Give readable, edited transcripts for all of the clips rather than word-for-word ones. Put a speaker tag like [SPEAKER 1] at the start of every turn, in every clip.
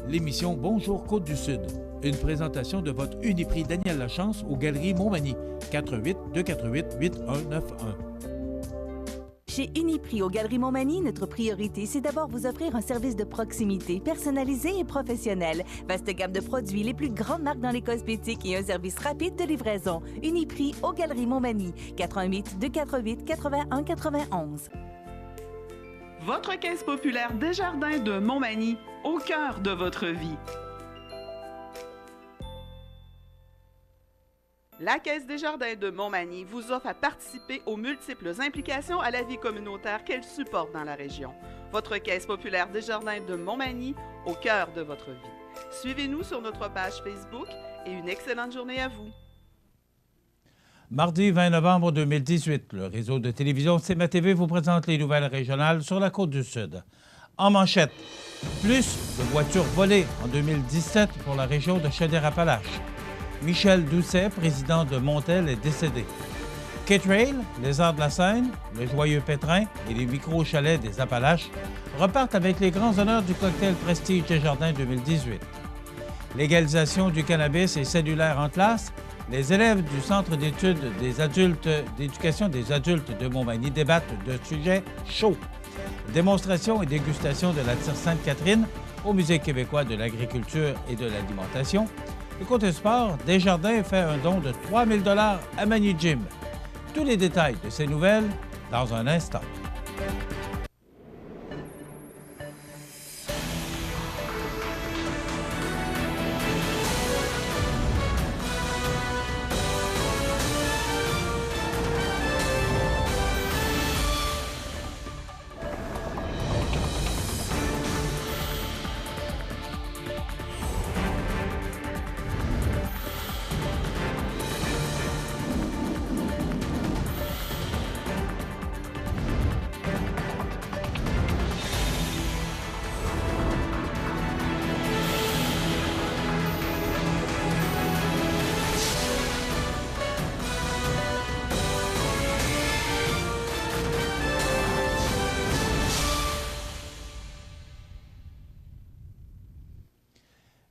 [SPEAKER 1] l'émission Bonjour Côte-du-Sud. Une présentation de votre Uniprix Daniel Lachance aux Galeries Montmagny. 418-248-8191.
[SPEAKER 2] Chez Uniprix aux Galeries Montmagny, notre priorité, c'est d'abord vous offrir un service de proximité, personnalisé et professionnel. Vaste gamme de produits, les plus grandes marques dans les cosmétiques et un service rapide de livraison. Uniprix aux Galeries Montmagny. 418-248-8191.
[SPEAKER 3] Votre caisse populaire Desjardins de Montmagny, au cœur de votre vie. La Caisse Desjardins de Montmagny vous offre à participer aux multiples implications à la vie communautaire qu'elle supporte dans la région. Votre Caisse populaire Desjardins de Montmagny, au cœur de votre vie. Suivez-nous sur notre page Facebook et une excellente journée à vous.
[SPEAKER 1] Mardi 20 novembre 2018, le réseau de télévision CMA-TV vous présente les nouvelles régionales sur la Côte-du-Sud. En manchette, plus de voitures volées en 2017 pour la région de Chaudière-Appalaches. Michel Doucet, président de Montel, est décédé. K-Trail, les Arts de la Seine, le Joyeux Pétrin et les micro-chalets des Appalaches repartent avec les grands honneurs du cocktail Prestige Desjardins 2018. Légalisation du cannabis et cellulaire en classe, les élèves du Centre d'études des adultes d'éducation des adultes de Montmagny débattent de sujets chauds. Démonstration et dégustation de la tire Sainte-Catherine au Musée québécois de l'agriculture et de l'alimentation. Et côté sport, Desjardins fait un don de 3 000 $ à Mani Gym. Tous les détails de ces nouvelles dans un instant.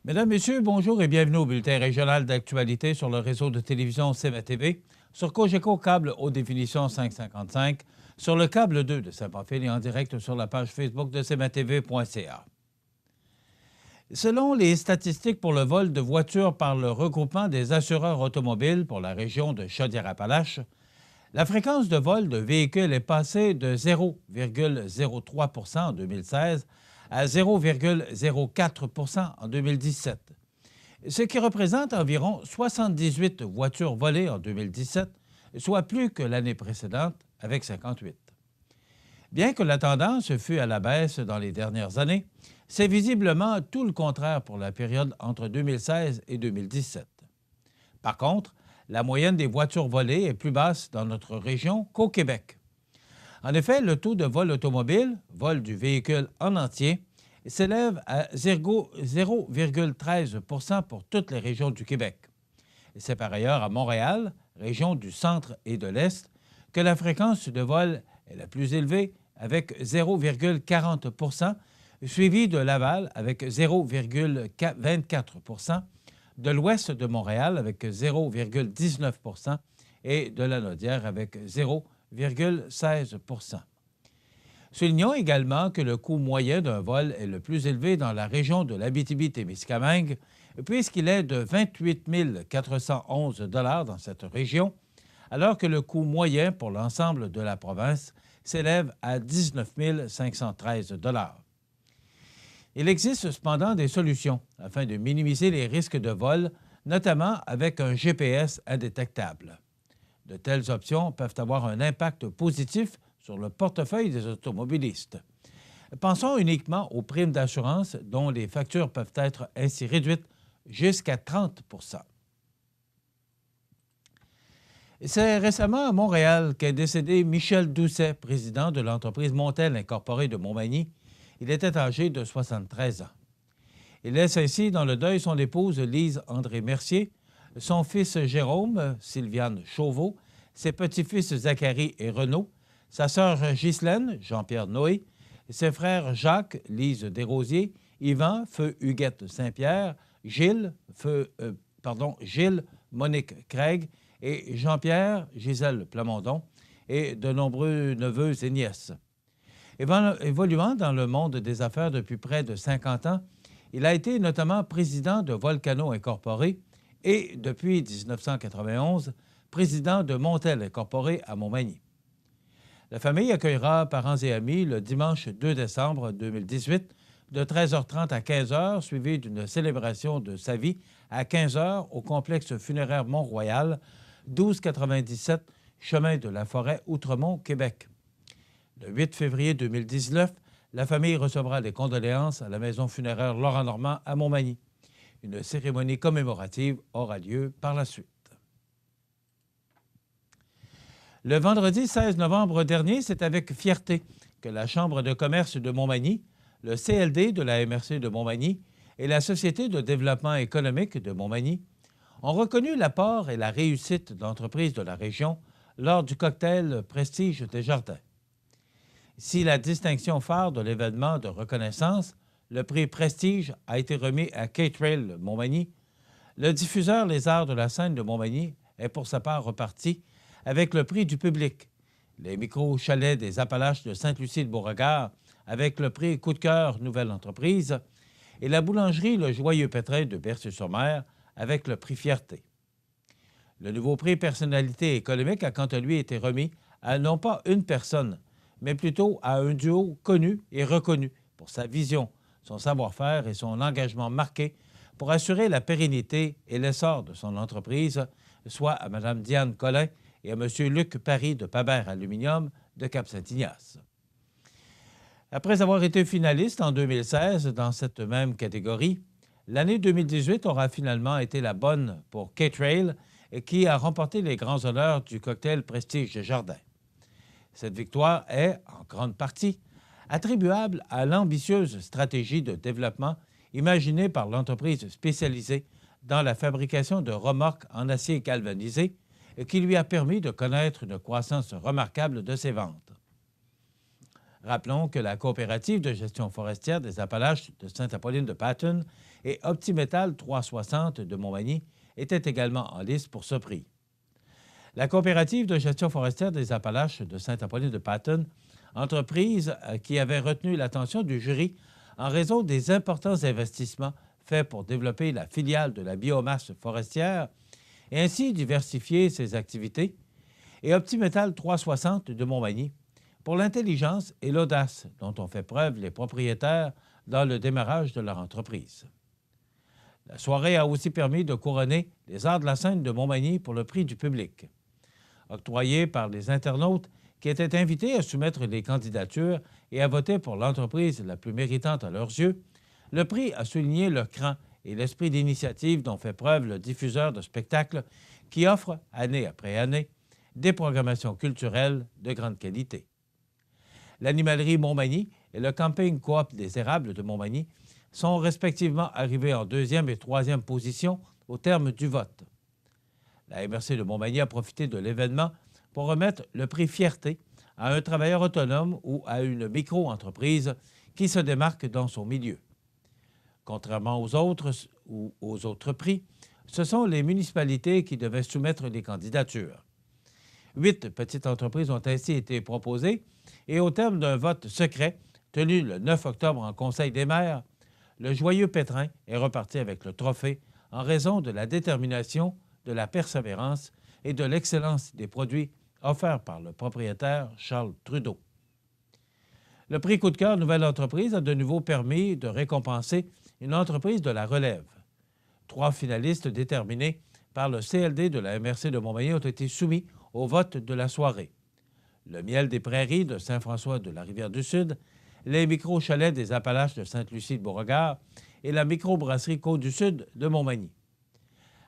[SPEAKER 1] Mesdames, Messieurs, bonjour et bienvenue au bulletin régional d'actualité sur le réseau de télévision CMA-TV, sur Cogeco Câble haute définition 555, sur le câble 2 de Saint-Pamphile et en direct sur la page Facebook de cmatv.ca. Selon les statistiques pour le vol de voitures par le regroupement des assureurs automobiles pour la région de Chaudière-Appalaches, la fréquence de vol de véhicules est passée de 0,03 % en 2016 à 0,04 % en 2017, ce qui représente environ 78 voitures volées en 2017, soit plus que l'année précédente avec 58. Bien que la tendance fût à la baisse dans les dernières années, c'est visiblement tout le contraire pour la période entre 2016 et 2017. Par contre, la moyenne des voitures volées est plus basse dans notre région qu'au Québec. En effet, le taux de vol automobile, vol du véhicule en entier, s'élève à 0,13 % pour toutes les régions du Québec. C'est par ailleurs à Montréal, région du centre et de l'Est, que la fréquence de vol est la plus élevée avec 0,40 %, suivie de Laval avec 0,24 %, de l'Ouest de Montréal avec 0,19 % et de la Naudière avec 0,16 %. Soulignons également que le coût moyen d'un vol est le plus élevé dans la région de l'Abitibi-Témiscamingue, puisqu'il est de 28 411 $ dans cette région, alors que le coût moyen pour l'ensemble de la province s'élève à 19 513 $. Il existe cependant des solutions afin de minimiser les risques de vol, notamment avec un GPS indétectable. De telles options peuvent avoir un impact positif sur le portefeuille des automobilistes. Pensons uniquement aux primes d'assurance dont les factures peuvent être ainsi réduites jusqu'à 30 %. C'est récemment à Montréal qu'est décédé Michel Doucet, président de l'entreprise Montel Incorporée de Montmagny. Il était âgé de 73 ans. Il laisse ainsi dans le deuil son épouse Lise André Mercier, son fils Jérôme, Sylviane Chauveau, ses petits-fils Zachary et Renaud, sa sœur Ghislaine, Jean-Pierre Noé, ses frères Jacques, Lise Desrosiers Yvan, feu Huguette Saint-Pierre, Gilles, Gilles Monique Craig et Jean-Pierre Gisèle Plamondon et de nombreux neveux et nièces. Évoluant dans le monde des affaires depuis près de 50 ans, il a été notamment président de Volcano Incorporé et, depuis 1991, président de Montel Incorporé à Montmagny. La famille accueillera parents et amis le dimanche 2 décembre 2018 de 13h30 à 15h, suivi d'une célébration de sa vie à 15h au complexe funéraire Mont-Royal, 1297 chemin de la Forêt, Outremont, Québec. Le 8 février 2019, la famille recevra les condoléances à la maison funéraire Laurent Normand à Montmagny. Une cérémonie commémorative aura lieu par la suite. Le vendredi 16 novembre dernier, c'est avec fierté que la Chambre de commerce de Montmagny, le CLD de la MRC de Montmagny et la Société de développement économique de Montmagny ont reconnu l'apport et la réussite d'entreprises de la région lors du cocktail Prestige Desjardins. Si la distinction phare de l'événement de reconnaissance, le prix Prestige, a été remis à K-Trail Montmagny, le diffuseur Les Arts de la scène de Montmagny est pour sa part reparti avec le prix du public, les micro-chalets des Appalaches de Sainte-Lucie-de-Beauregard avec le prix Coup de cœur Nouvelle Entreprise et la boulangerie Le Joyeux Pétrin de Bercy-sur-Mer avec le prix Fierté. Le nouveau prix Personnalité économique a quant à lui été remis à non pas une personne, mais plutôt à un duo connu et reconnu pour sa vision, son savoir-faire et son engagement marqué pour assurer la pérennité et l'essor de son entreprise, soit à Mme Diane Collin et à M. Luc Paris de Pabert Aluminium de Cap-Saint-Ignace. Après avoir été finaliste en 2016 dans cette même catégorie, l'année 2018 aura finalement été la bonne pour K-Trail, qui a remporté les grands honneurs du cocktail Prestige Desjardins. Cette victoire est, en grande partie, attribuable à l'ambitieuse stratégie de développement imaginée par l'entreprise spécialisée dans la fabrication de remorques en acier galvanisé et qui lui a permis de connaître une croissance remarquable de ses ventes. Rappelons que la coopérative de gestion forestière des Appalaches de Sainte-Apolline-de-Patten et Optimétal 360 de Montmagny étaient également en lice pour ce prix. La coopérative de gestion forestière des Appalaches de Sainte-Apolline-de-Patten, entreprise qui avait retenu l'attention du jury en raison des importants investissements faits pour développer la filiale de la biomasse forestière et ainsi diversifier ses activités, et Optimétal 360 de Montmagny, pour l'intelligence et l'audace dont ont fait preuve les propriétaires dans le démarrage de leur entreprise. La soirée a aussi permis de couronner les Arts de la scène de Montmagny pour le prix du public. Octroyé par les internautes qui étaient invités à soumettre les candidatures et à voter pour l'entreprise la plus méritante à leurs yeux, le prix a souligné le cran et l'esprit d'initiative dont fait preuve le diffuseur de spectacles qui offre, année après année, des programmations culturelles de grande qualité. L'animalerie Montmagny et le camping coop des Érables de Montmagny sont respectivement arrivés en 2e et 3e position au terme du vote. La MRC de Montmagny a profité de l'événement pour remettre le prix Fierté à un travailleur autonome ou à une micro-entreprise qui se démarque dans son milieu. Contrairement aux autres prix, ce sont les municipalités qui devaient soumettre les candidatures. 8 petites entreprises ont ainsi été proposées et au terme d'un vote secret tenu le 9 octobre en Conseil des maires, le Joyeux Pétrin est reparti avec le trophée en raison de la détermination, de la persévérance et de l'excellence des produits offerts par le propriétaire Charles Trudeau. Le prix Coup de cœur Nouvelle Entreprise a de nouveau permis de récompenser une entreprise de la relève. 3 finalistes déterminés par le CLD de la MRC de Montmagny ont été soumis au vote de la soirée. Le miel des prairies de Saint-François de la Rivière-du-Sud, les micro-chalets des Appalaches de Sainte-Lucie-de-Beauregard et la microbrasserie Côte-du-Sud de Montmagny.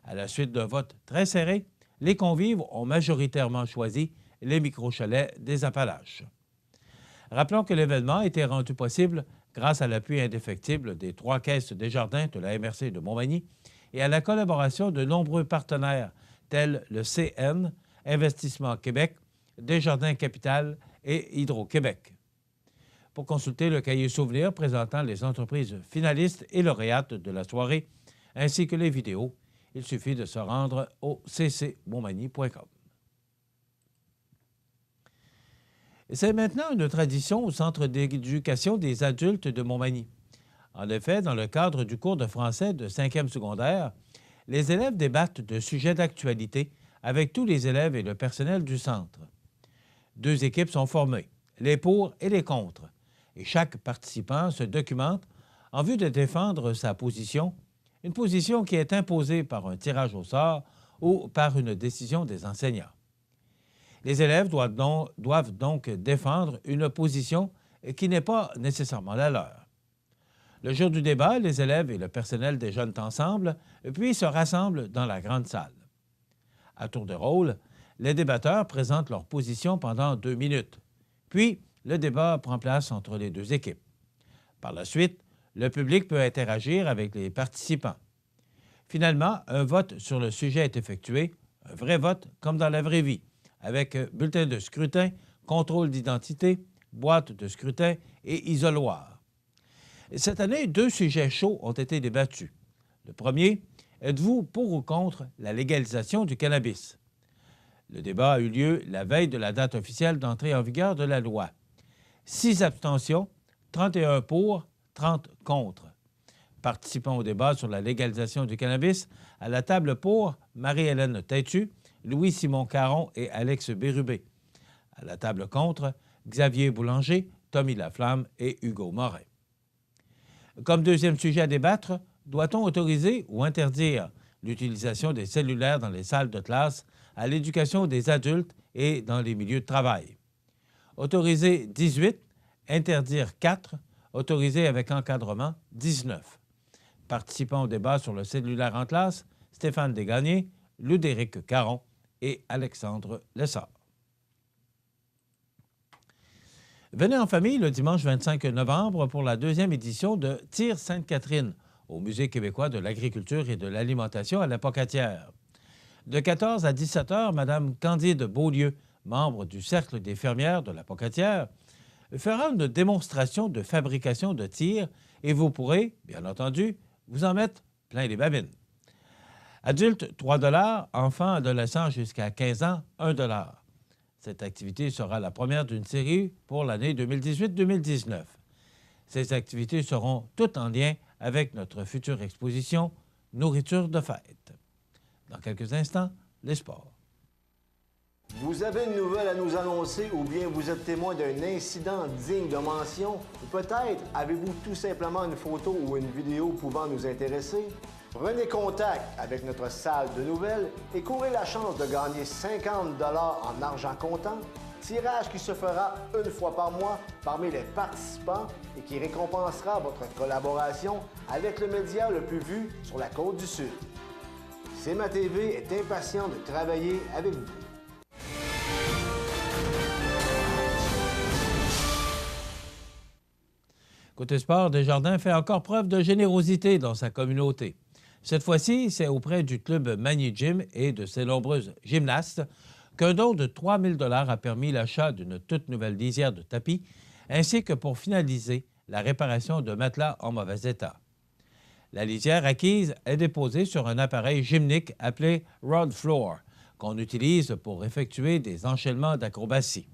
[SPEAKER 1] À la suite d'un vote très serré, les convives ont majoritairement choisi les micro-chalets des Appalaches. Rappelons que l'événement a été rendu possible grâce à l'appui indéfectible des 3 caisses Desjardins de la MRC de Montmagny et à la collaboration de nombreux partenaires tels le CN, Investissement Québec, Desjardins Capital et Hydro-Québec. pour consulter le cahier souvenir présentant les entreprises finalistes et lauréates de la soirée, ainsi que les vidéos. Il suffit de se rendre au ccmontmagny.com. C'est maintenant une tradition au Centre d'éducation des adultes de Montmagny. En effet, dans le cadre du cours de français de 5e secondaire, les élèves débattent de sujets d'actualité avec tous les élèves et le personnel du centre. 2 équipes sont formées, les pour et les contre, et chaque participant se documente en vue de défendre sa position, une position qui est imposée par un tirage au sort ou par une décision des enseignants. Les élèves doivent donc défendre une position qui n'est pas nécessairement la leur. Le jour du débat, les élèves et le personnel déjeunent ensemble, puis se rassemblent dans la grande salle. À tour de rôle, les débatteurs présentent leur position pendant 2 minutes. Puis, le débat prend place entre les 2 équipes. Par la suite, le public peut interagir avec les participants. Finalement, un vote sur le sujet est effectué, un vrai vote comme dans la vraie vie, avec bulletin de scrutin, contrôle d'identité, boîte de scrutin et isoloir. Cette année, 2 sujets chauds ont été débattus. Le premier, êtes-vous pour ou contre la légalisation du cannabis? Le débat a eu lieu la veille de la date officielle d'entrée en vigueur de la loi. 6 abstentions, 31 pour, 30 contre. Participant au débat sur la légalisation du cannabis, à la table pour, Marie-Hélène Têtu, Louis-Simon Caron et Alex Bérubé. À la table contre, Xavier Boulanger, Tommy Laflamme et Hugo Morin. Comme deuxième sujet à débattre, doit-on autoriser ou interdire l'utilisation des cellulaires dans les salles de classe, à l'éducation des adultes et dans les milieux de travail? Autoriser 18, interdire 4, autoriser avec encadrement 19. Participant au débat sur le cellulaire en classe, Stéphane Desgagnés, Ludéric Caron et Alexandre Lessard. Venez en famille le dimanche 25 novembre pour la 2e édition de Tire Sainte-Catherine au Musée québécois de l'agriculture et de l'alimentation à la Pocatière. De 14 à 17 heures, Mme Candide Beaulieu, membre du Cercle des fermières de la Pocatière, fera une démonstration de fabrication de tirs et vous pourrez, bien entendu, vous en mettre plein les babines. Adultes, 3 $, enfants, adolescents jusqu'à 15 ans, 1 $. Cette activité sera la première d'une série pour l'année 2018-2019. Ces activités seront toutes en lien avec notre future exposition « Nourriture de fête ». Dans quelques instants, les sports.
[SPEAKER 4] Vous avez une nouvelle à nous annoncer ou bien vous êtes témoin d'un incident digne de mention ou peut-être avez-vous tout simplement une photo ou une vidéo pouvant nous intéresser? Prenez contact avec notre salle de nouvelles et courez la chance de gagner 50 $ en argent comptant, tirage qui se fera une fois par mois parmi les participants et qui récompensera votre collaboration avec le média le plus vu sur la Côte-du-Sud. CMA-TV est impatient de travailler avec vous.
[SPEAKER 1] Côté sport, Desjardins fait encore preuve de générosité dans sa communauté. Cette fois-ci, c'est auprès du club Magny Gym et de ses nombreuses gymnastes qu'un don de 3 000 $ a permis l'achat d'une toute nouvelle lisière de tapis, ainsi que pour finaliser la réparation de matelas en mauvais état. La lisière acquise est déposée sur un appareil gymnique appelé Rod Floor, qu'on utilise pour effectuer des enchaînements d'acrobatie.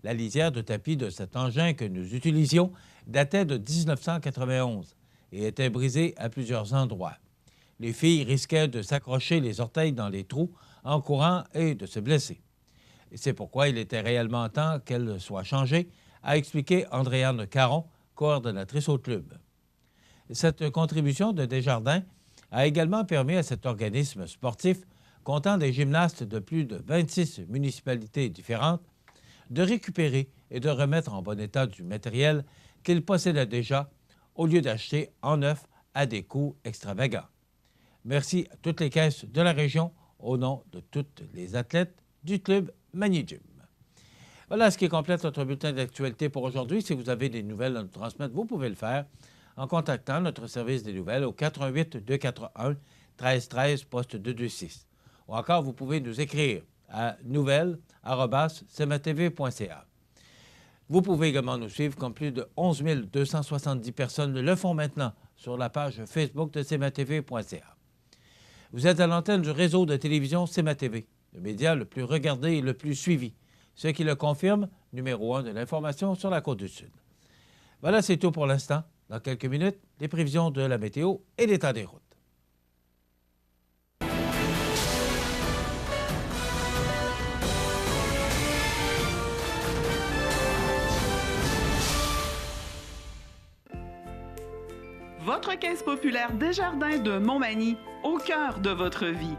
[SPEAKER 1] La lisière de tapis de cet engin que nous utilisions datait de 1991 et était brisée à plusieurs endroits. Les filles risquaient de s'accrocher les orteils dans les trous en courant et de se blesser. C'est pourquoi il était réellement temps qu'elle soit changée, a expliqué Andréane Caron, coordonnatrice au club. Cette contribution de Desjardins a également permis à cet organisme sportif, comptant des gymnastes de plus de 26 municipalités différentes, de récupérer et de remettre en bon état du matériel qu'il possédait déjà, au lieu d'acheter en neuf à des coûts extravagants. Merci à toutes les caisses de la région au nom de toutes les athlètes du club Magny Gym. Voilà ce qui complète notre bulletin d'actualité pour aujourd'hui. Si vous avez des nouvelles à nous transmettre, vous pouvez le faire en contactant notre service des nouvelles au 418-241-1313, poste 226. Ou encore, vous pouvez nous écrire à nouvelles@cmatv.ca. Vous pouvez également nous suivre comme plus de 11 270 personnes le font maintenant sur la page Facebook de cmatv.ca. Vous êtes à l'antenne du réseau de télévision CMA-TV, le média le plus regardé et le plus suivi, ce qui le confirme, numéro 1 de l'information sur la Côte-du-Sud. Voilà, c'est tout pour l'instant. Dans quelques minutes, les prévisions de la météo et l'état des routes.
[SPEAKER 3] Votre caisse populaire Desjardins de Montmagny, au cœur de votre vie.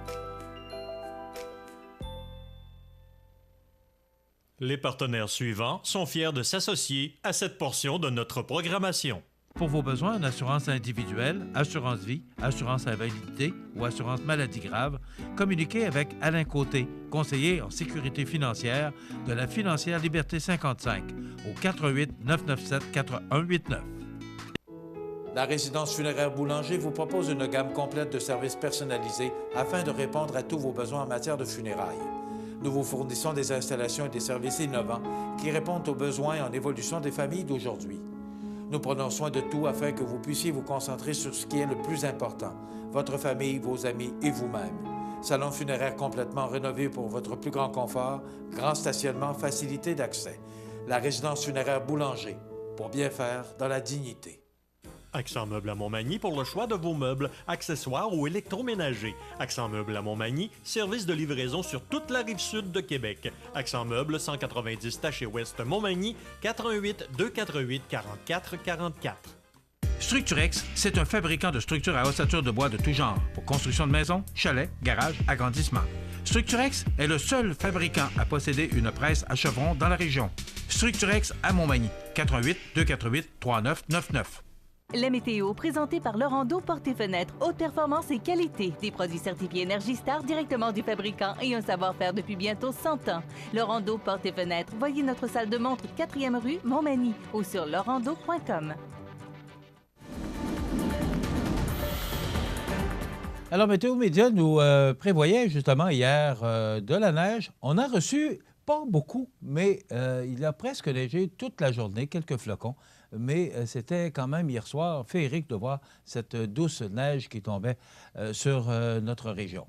[SPEAKER 5] Les partenaires suivants sont fiers de s'associer à cette portion de notre programmation.
[SPEAKER 1] Pour vos besoins en assurance individuelle, assurance vie, assurance invalidité ou assurance maladie grave, communiquez avec Alain Côté, conseiller en sécurité financière de la Financière Liberté 55 au 88 997 4189. La résidence funéraire Boulanger vous propose une gamme complète de services personnalisés afin de répondre à tous vos besoins en matière de funérailles. Nous vous fournissons des installations et des services innovants qui répondent aux besoins en évolution des familles d'aujourd'hui. Nous prenons soin de tout afin que vous puissiez vous concentrer sur ce qui est le plus important, votre famille, vos amis et vous-même. Salon funéraire complètement rénové pour votre plus grand confort, grand stationnement, facilité d'accès. La résidence funéraire Boulanger, pour bien faire dans la dignité.
[SPEAKER 5] Accent Meubles à Montmagny pour le choix de vos meubles, accessoires ou électroménagers. Accent Meubles à Montmagny, service de livraison sur toute la rive sud de Québec. Accent Meubles, 190 Taché Ouest Montmagny, 418 248 44 44.
[SPEAKER 1] Structurex, c'est un fabricant de structures à ossature de bois de tout genre pour construction de maisons, chalets, garages, agrandissements. Structurex est le seul fabricant à posséder une presse à chevrons dans la région. Structurex à Montmagny, 418 248 3999.
[SPEAKER 2] La météo, présentée par Lorando Portes et Fenêtres, haute performance et qualité. Des produits certifiés Énergie Star directement du fabricant et un savoir-faire depuis bientôt 100 ans. Lorando Portes et Fenêtres, voyez notre salle de montre 4e rue Montmagny ou sur lorando.com.
[SPEAKER 1] Alors, Météo Média nous prévoyait justement hier de la neige. On a reçu, pas beaucoup, mais il a presque neigé toute la journée, quelques flocons. Mais c'était quand même hier soir féerique de voir cette douce neige qui tombait sur notre région.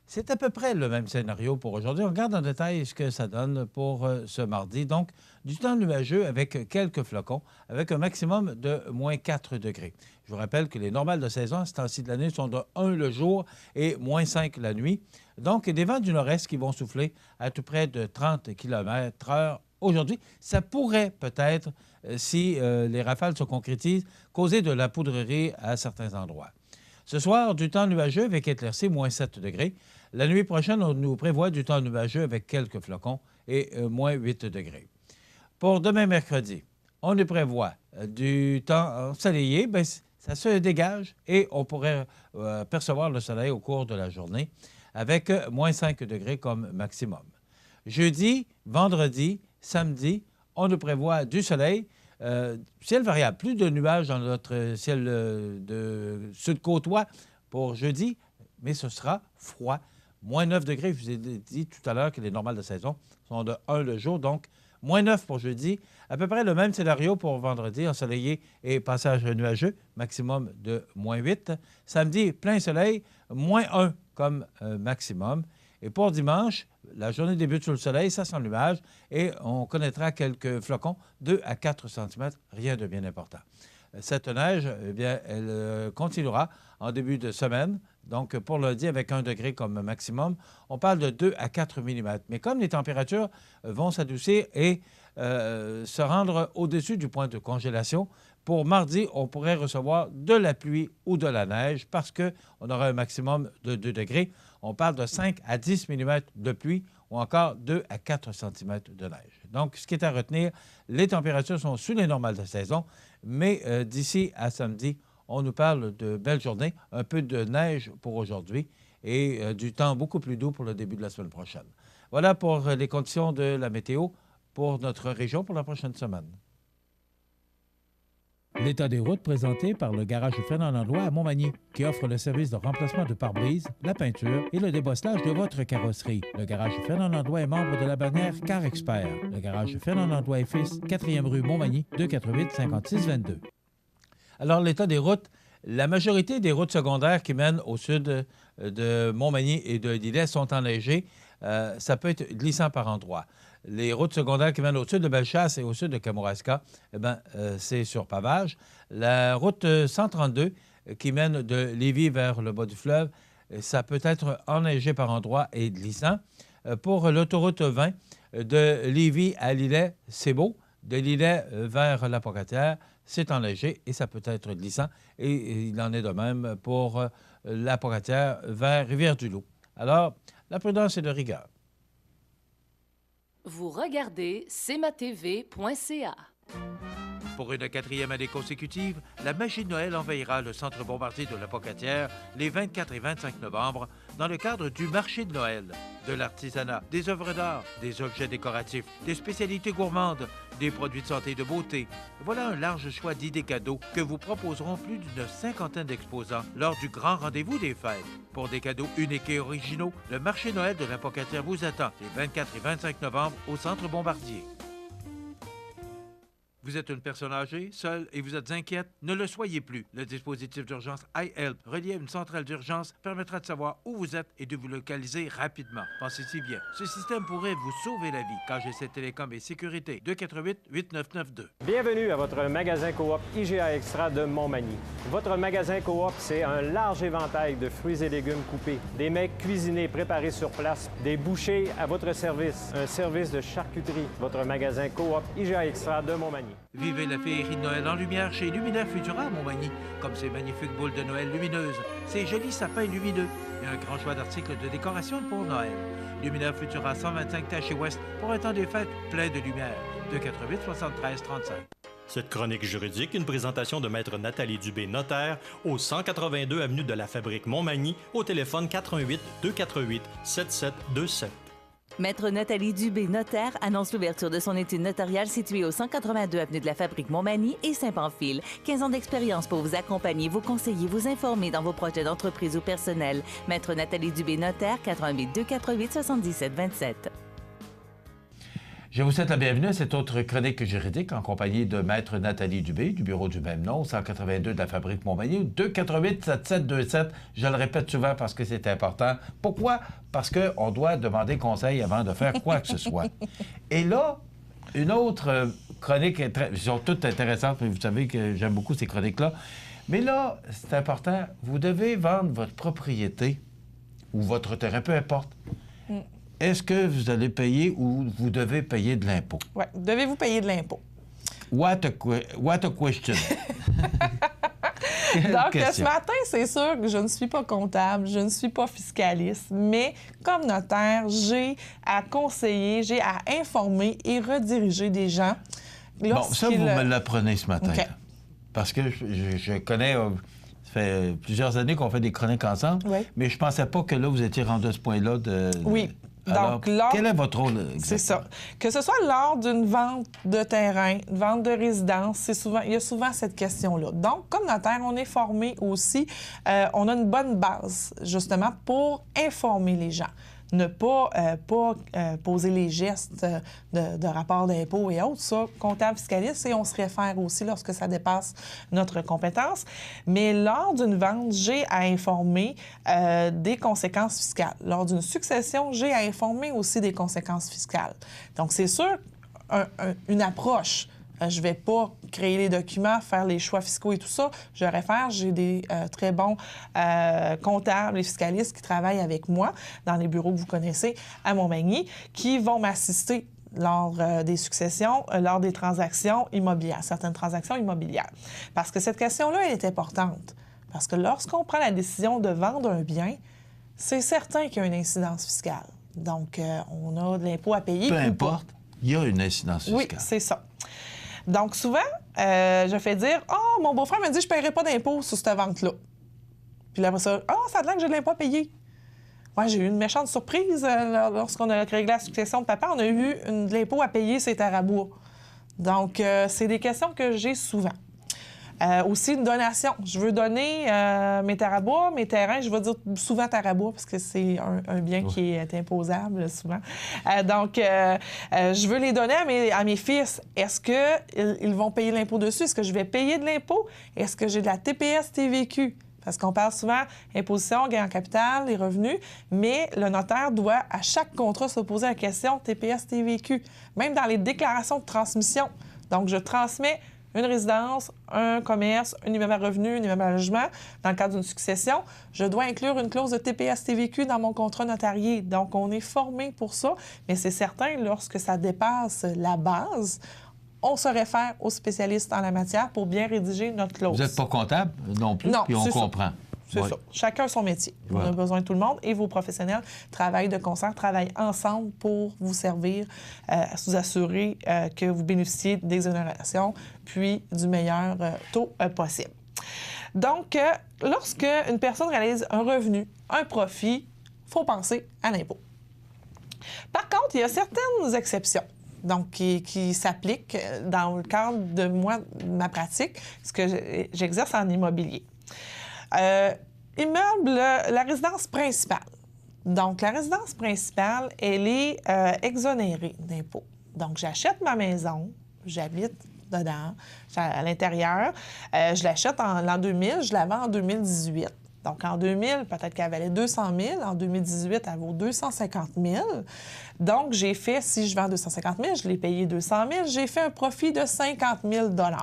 [SPEAKER 1] C'est à peu près le même scénario pour aujourd'hui. On regarde en détail ce que ça donne pour ce mardi. Donc, du temps nuageux avec quelques flocons, avec un maximum de moins 4 degrés. Je vous rappelle que les normales de saison à ce temps-ci de l'année sont de 1 le jour et moins 5 la nuit. Donc, des vents du nord-est qui vont souffler à tout près de 30 km/h aujourd'hui. Ça pourrait peut-être, si les rafales se concrétisent, causer de la poudrerie à certains endroits. Ce soir, du temps nuageux avec éclaircies, moins 7 degrés. La nuit prochaine, on nous prévoit du temps nuageux avec quelques flocons et moins 8 degrés. Pour demain mercredi, on nous prévoit du temps ensoleillé. Bien, ça se dégage et on pourrait percevoir le soleil au cours de la journée avec moins 5 degrés comme maximum. Jeudi, vendredi, samedi, on nous prévoit du soleil. Ciel variable, plus de nuages dans notre ciel de sud-côtois pour jeudi, mais ce sera froid. Moins 9 degrés, je vous ai dit tout à l'heure que les normales de saison sont de 1 le jour, donc moins 9 pour jeudi. À peu près le même scénario pour vendredi, ensoleillé et passage nuageux, maximum de moins 8. Samedi, plein soleil, moins 1 comme maximum. Et pour dimanche, la journée débute sous le soleil, ça sans nuage, et on connaîtra quelques flocons, 2 à 4 cm, rien de bien important. Cette neige, eh bien, elle continuera en début de semaine. Donc, pour lundi, avec 1 degré comme maximum, on parle de 2 à 4 mm. Mais comme les températures vont s'adoucir et se rendre au-dessus du point de congélation, pour mardi, on pourrait recevoir de la pluie ou de la neige parce qu'on aura un maximum de 2 degrés. On parle de 5 à 10 mm de pluie ou encore 2 à 4 cm de neige. Donc, ce qui est à retenir, les températures sont sous les normales de saison, mais d'ici à samedi, on nous parle de belles journées, un peu de neige pour aujourd'hui et du temps beaucoup plus doux pour le début de la semaine prochaine. Voilà pour les conditions de la météo pour notre région pour la prochaine semaine. L'état des routes présenté par le garage Fernand Landlois à Montmagny, qui offre le service de remplacement de pare-brise, la peinture et le débosselage de votre carrosserie. Le garage Fernand Landlois est membre de la bannière Car Expert. Le garage Fernand Landlois et Fils, 4e rue Montmagny, 248-5622. Alors, l'état des routes, la majorité des routes secondaires qui mènent au sud de Montmagny et de Lillet sont enneigées. Ça peut être glissant par endroits. Les routes secondaires qui mènent au sud de Bellechasse et au sud de Kamouraska, c'est sur pavage. La route 132 qui mène de Lévis vers le bas du fleuve, ça peut être enneigé par endroits et glissant. Pour l'autoroute 20, de Lévis à Lillet, c'est beau. De Lillet vers la Pocatière, c'est enneigé et ça peut être glissant. Et il en est de même pour la Pocatière vers Rivière-du-Loup. Alors, la prudence est de rigueur.
[SPEAKER 6] Vous regardez cmatv.ca.
[SPEAKER 1] Pour une 4e année consécutive, la magie de Noël envahira le centre Bombardier de la Pocatière les 24 et 25 novembre dans le cadre du marché de Noël. De l'artisanat, des œuvres d'art, des objets décoratifs, des spécialités gourmandes, des produits de santé et de beauté. Voilà un large choix d'idées cadeaux que vous proposeront plus d'une cinquantaine d'exposants lors du grand rendez-vous des fêtes. Pour des cadeaux uniques et originaux, le marché Noël de la Pocatière vous attend les 24 et 25 novembre au centre Bombardier. Vous êtes une personne âgée, seule et vous êtes inquiète? Ne le soyez plus. Le dispositif d'urgence iHelp, relié à une centrale d'urgence, permettra de savoir où vous êtes et de vous localiser rapidement. Pensez-y bien. Ce système pourrait vous sauver la vie. KGC Télécom et Sécurité, 248-8992.
[SPEAKER 7] Bienvenue à votre magasin Coop IGA Extra de Montmagny. Votre magasin Coop, c'est un large éventail de fruits et légumes coupés, des mets cuisinés préparés sur place, des bouchées à votre service, un service de charcuterie. Votre magasin Coop IGA Extra de Montmagny.
[SPEAKER 1] Vivez la féerie de Noël en lumière chez Luminaire Futura à Montmagny, comme ces magnifiques boules de Noël lumineuses, ces jolis sapins lumineux et un grand choix d'articles de décoration pour Noël. Luminaire Futura, 125 Taché Ouest, pour un temps des fêtes plein de lumière. 248-73-35.
[SPEAKER 5] Cette chronique juridique, une présentation de Maître Nathalie Dubé, notaire, au 182 avenue de la Fabrique Montmagny, au téléphone 418-248-7727.
[SPEAKER 2] Maître Nathalie Dubé, notaire, annonce l'ouverture de son étude notariale située au 182 avenue de la Fabrique Montmagny et Saint-Pamphile. 15 ans d'expérience pour vous accompagner, vous conseiller, vous informer dans vos projets d'entreprise ou personnel. Maître Nathalie Dubé, notaire, 418-248-7727.
[SPEAKER 1] Je vous souhaite la bienvenue à cette autre chronique juridique en compagnie de Maître Nathalie Dubé, du bureau du même nom, 182 de la Fabrique Montmagny, 248-7727. Je le répète souvent parce que c'est important. Pourquoi? Parce qu'on doit demander conseil avant de faire quoi que ce soit. Et là, une autre chronique, elles sont toutes intéressantes, mais vous savez que j'aime beaucoup ces chroniques-là. Mais là, c'est important, vous devez vendre votre propriété ou votre terrain, peu importe. Est-ce que vous allez payer ou vous devez payer de l'impôt?
[SPEAKER 8] Oui, devez-vous payer de l'impôt?
[SPEAKER 1] What a question!
[SPEAKER 8] Donc, ce matin, c'est sûr que je ne suis pas comptable, je ne suis pas fiscaliste, mais comme notaire, j'ai à conseiller, j'ai à informer et rediriger des gens.
[SPEAKER 1] Bon, ça, vous me l'apprenez ce matin.
[SPEAKER 8] Okay.
[SPEAKER 1] Parce que je connais... ça fait plusieurs années qu'on fait des chroniques ensemble, oui. Mais je ne pensais pas que là, vous étiez rendu à ce point-là de...
[SPEAKER 8] Oui.
[SPEAKER 1] Alors,
[SPEAKER 8] donc, lors...
[SPEAKER 1] quel est votre rôle?
[SPEAKER 8] C'est ça. Que ce soit lors d'une vente de terrain, une vente de résidence, il y a souvent cette question-là. Donc, comme notaire, on est formé aussi, on a une bonne base, justement, pour informer les gens. Ne pas poser les gestes de rapport d'impôt et autres. Ça, comptable, fiscaliste, et on se réfère aussi lorsque ça dépasse notre compétence. Mais lors d'une vente, j'ai à informer des conséquences fiscales. Lors d'une succession, j'ai à informer aussi des conséquences fiscales. Donc, c'est sûr, une approche. Je ne vais pas créer les documents, faire les choix fiscaux et tout ça. Je réfère, j'ai des très bons comptables et fiscalistes qui travaillent avec moi dans les bureaux que vous connaissez à Montmagny, qui vont m'assister lors des successions, lors des transactions immobilières, certaines transactions immobilières. Parce que cette question-là, elle est importante. Parce que lorsqu'on prend la décision de vendre un bien, c'est certain qu'il y a une incidence fiscale. Donc, on a de l'impôt à payer.
[SPEAKER 1] Peu importe, il y a une incidence fiscale.
[SPEAKER 8] Oui, c'est ça. Donc, souvent, je fais dire « Ah, mon beau-frère m'a dit que je ne paierai pas d'impôt sur cette vente-là. » Puis là, après ça, « Ah, ça a l'air que je ne l'ai pas payé. » Ouais, j'ai eu une méchante surprise lorsqu'on a réglé la succession de papa. On a eu de l'impôt à payer, c'est à rabois. Donc, c'est des questions que j'ai souvent. Aussi, une donation. Je veux donner mes terres à bois, mes terrains. Je vais dire souvent terres à bois parce que c'est un bien qui est imposable souvent. Donc, je veux les donner à mes fils. Est-ce qu'ils vont payer l'impôt dessus? Est-ce que je vais payer de l'impôt? Est-ce que j'ai de la TPS TVQ? Parce qu'on parle souvent imposition, gain en capital, les revenus, mais le notaire doit, à chaque contrat, se poser la question TPS TVQ, même dans les déclarations de transmission. Donc, je transmets une résidence, un commerce, un immeuble à revenu, un immeuble à logement. Dans le cadre d'une succession, je dois inclure une clause de TPS-TVQ dans mon contrat notarié. Donc, on est formé pour ça, mais c'est certain, lorsque ça dépasse la base, on se réfère aux spécialistes en la matière pour bien rédiger notre clause.
[SPEAKER 1] Vous n'êtes pas comptable non plus, puis on comprend.
[SPEAKER 8] C'est ça. Chacun son métier. On a besoin de tout le monde et vos professionnels travaillent de concert, travaillent ensemble pour vous servir, vous assurer que vous bénéficiez d'exonérations puis du meilleur taux possible. Donc, lorsque une personne réalise un revenu, un profit, il faut penser à l'impôt. Par contre, il y a certaines exceptions. Donc, qui s'appliquent dans le cadre de ma pratique, ce que j'exerce en immobilier. Immeuble, la résidence principale. Donc, la résidence principale, elle est exonérée d'impôt. Donc, j'achète ma maison, j'habite dedans, à l'intérieur. Je l'achète en l'an 2000, je la vends en 2018. Donc, en 2000, peut-être qu'elle valait 200 000. En 2018, elle vaut 250 000. Donc, j'ai fait, si je vends 250 000, je l'ai payé 200 000, j'ai fait un profit de 50 000 $.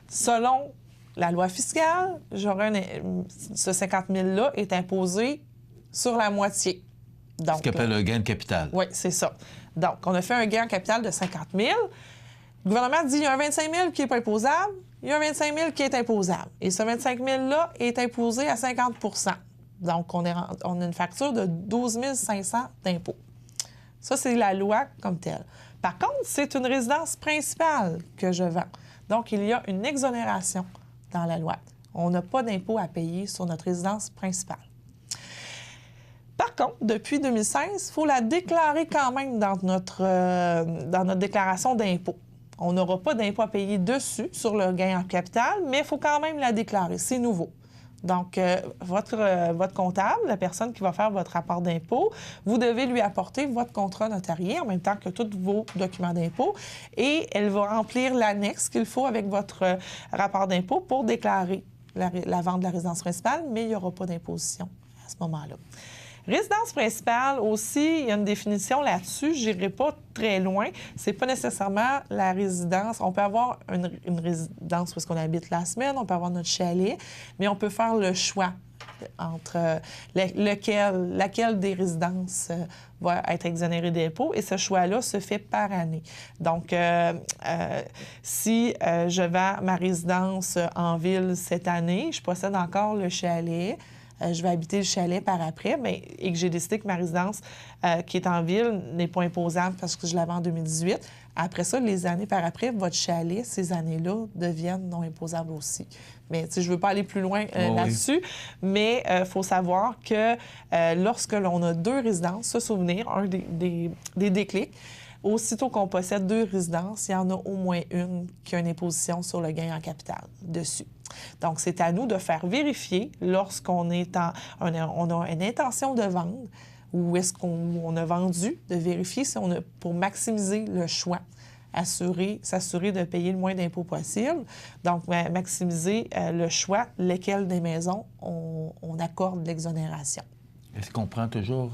[SPEAKER 8] Selon la loi fiscale, ce 50 000-là est imposé sur la moitié. Donc,
[SPEAKER 1] ce qu'on appelle un gain de capital.
[SPEAKER 8] Oui, c'est ça. Donc, on a fait un gain en capital de 50 000. Le gouvernement dit qu'il y a un 25 000 qui n'est pas imposable, il y a un 25 000 qui est imposable. Et ce 25 000-là est imposé à 50 %. Donc, on a une facture de 12 500 d'impôt. Ça, c'est la loi comme telle. Par contre, c'est une résidence principale que je vends. Donc, il y a une exonération dans la loi. On n'a pas d'impôt à payer sur notre résidence principale. Par contre, depuis 2016, il faut la déclarer quand même dans notre déclaration d'impôt. On n'aura pas d'impôt à payer dessus, sur le gain en capital, mais il faut quand même la déclarer. C'est nouveau. Donc, votre comptable, la personne qui va faire votre rapport d'impôt, vous devez lui apporter votre contrat notarié en même temps que tous vos documents d'impôt et elle va remplir l'annexe qu'il faut avec votre rapport d'impôt pour déclarer la vente de la résidence principale, mais il n'y aura pas d'imposition à ce moment-là. Résidence principale aussi, il y a une définition là-dessus. Je n'irai pas très loin. C'est pas nécessairement la résidence. On peut avoir une résidence où est-ce qu'on habite la semaine, on peut avoir notre chalet, mais on peut faire le choix entre laquelle des résidences va être exonérée d'impôt et ce choix-là se fait par année. Donc, si je vends ma résidence en ville cette année, je possède encore le chalet, je vais habiter le chalet par après, et que j'ai décidé que ma résidence qui est en ville n'est pas imposable parce que je l'avais en 2018. Après ça, les années par après, votre chalet, ces années-là, deviennent non imposables aussi. Mais je ne veux pas aller plus loin là-dessus, mais il faut savoir que lorsque l'on a deux résidences, se souvenir, un des déclics, aussitôt qu'on possède deux résidences, il y en a au moins une qui a une imposition sur le gain en capital dessus. Donc, c'est à nous de faire vérifier lorsqu'on on a une intention de vendre ou est-ce qu'on a vendu, de vérifier si on a, pour maximiser le choix, s'assurer de payer le moins d'impôts possible. Donc, maximiser le choix, lesquelles des maisons on accorde l'exonération.
[SPEAKER 1] Est-ce qu'on prend toujours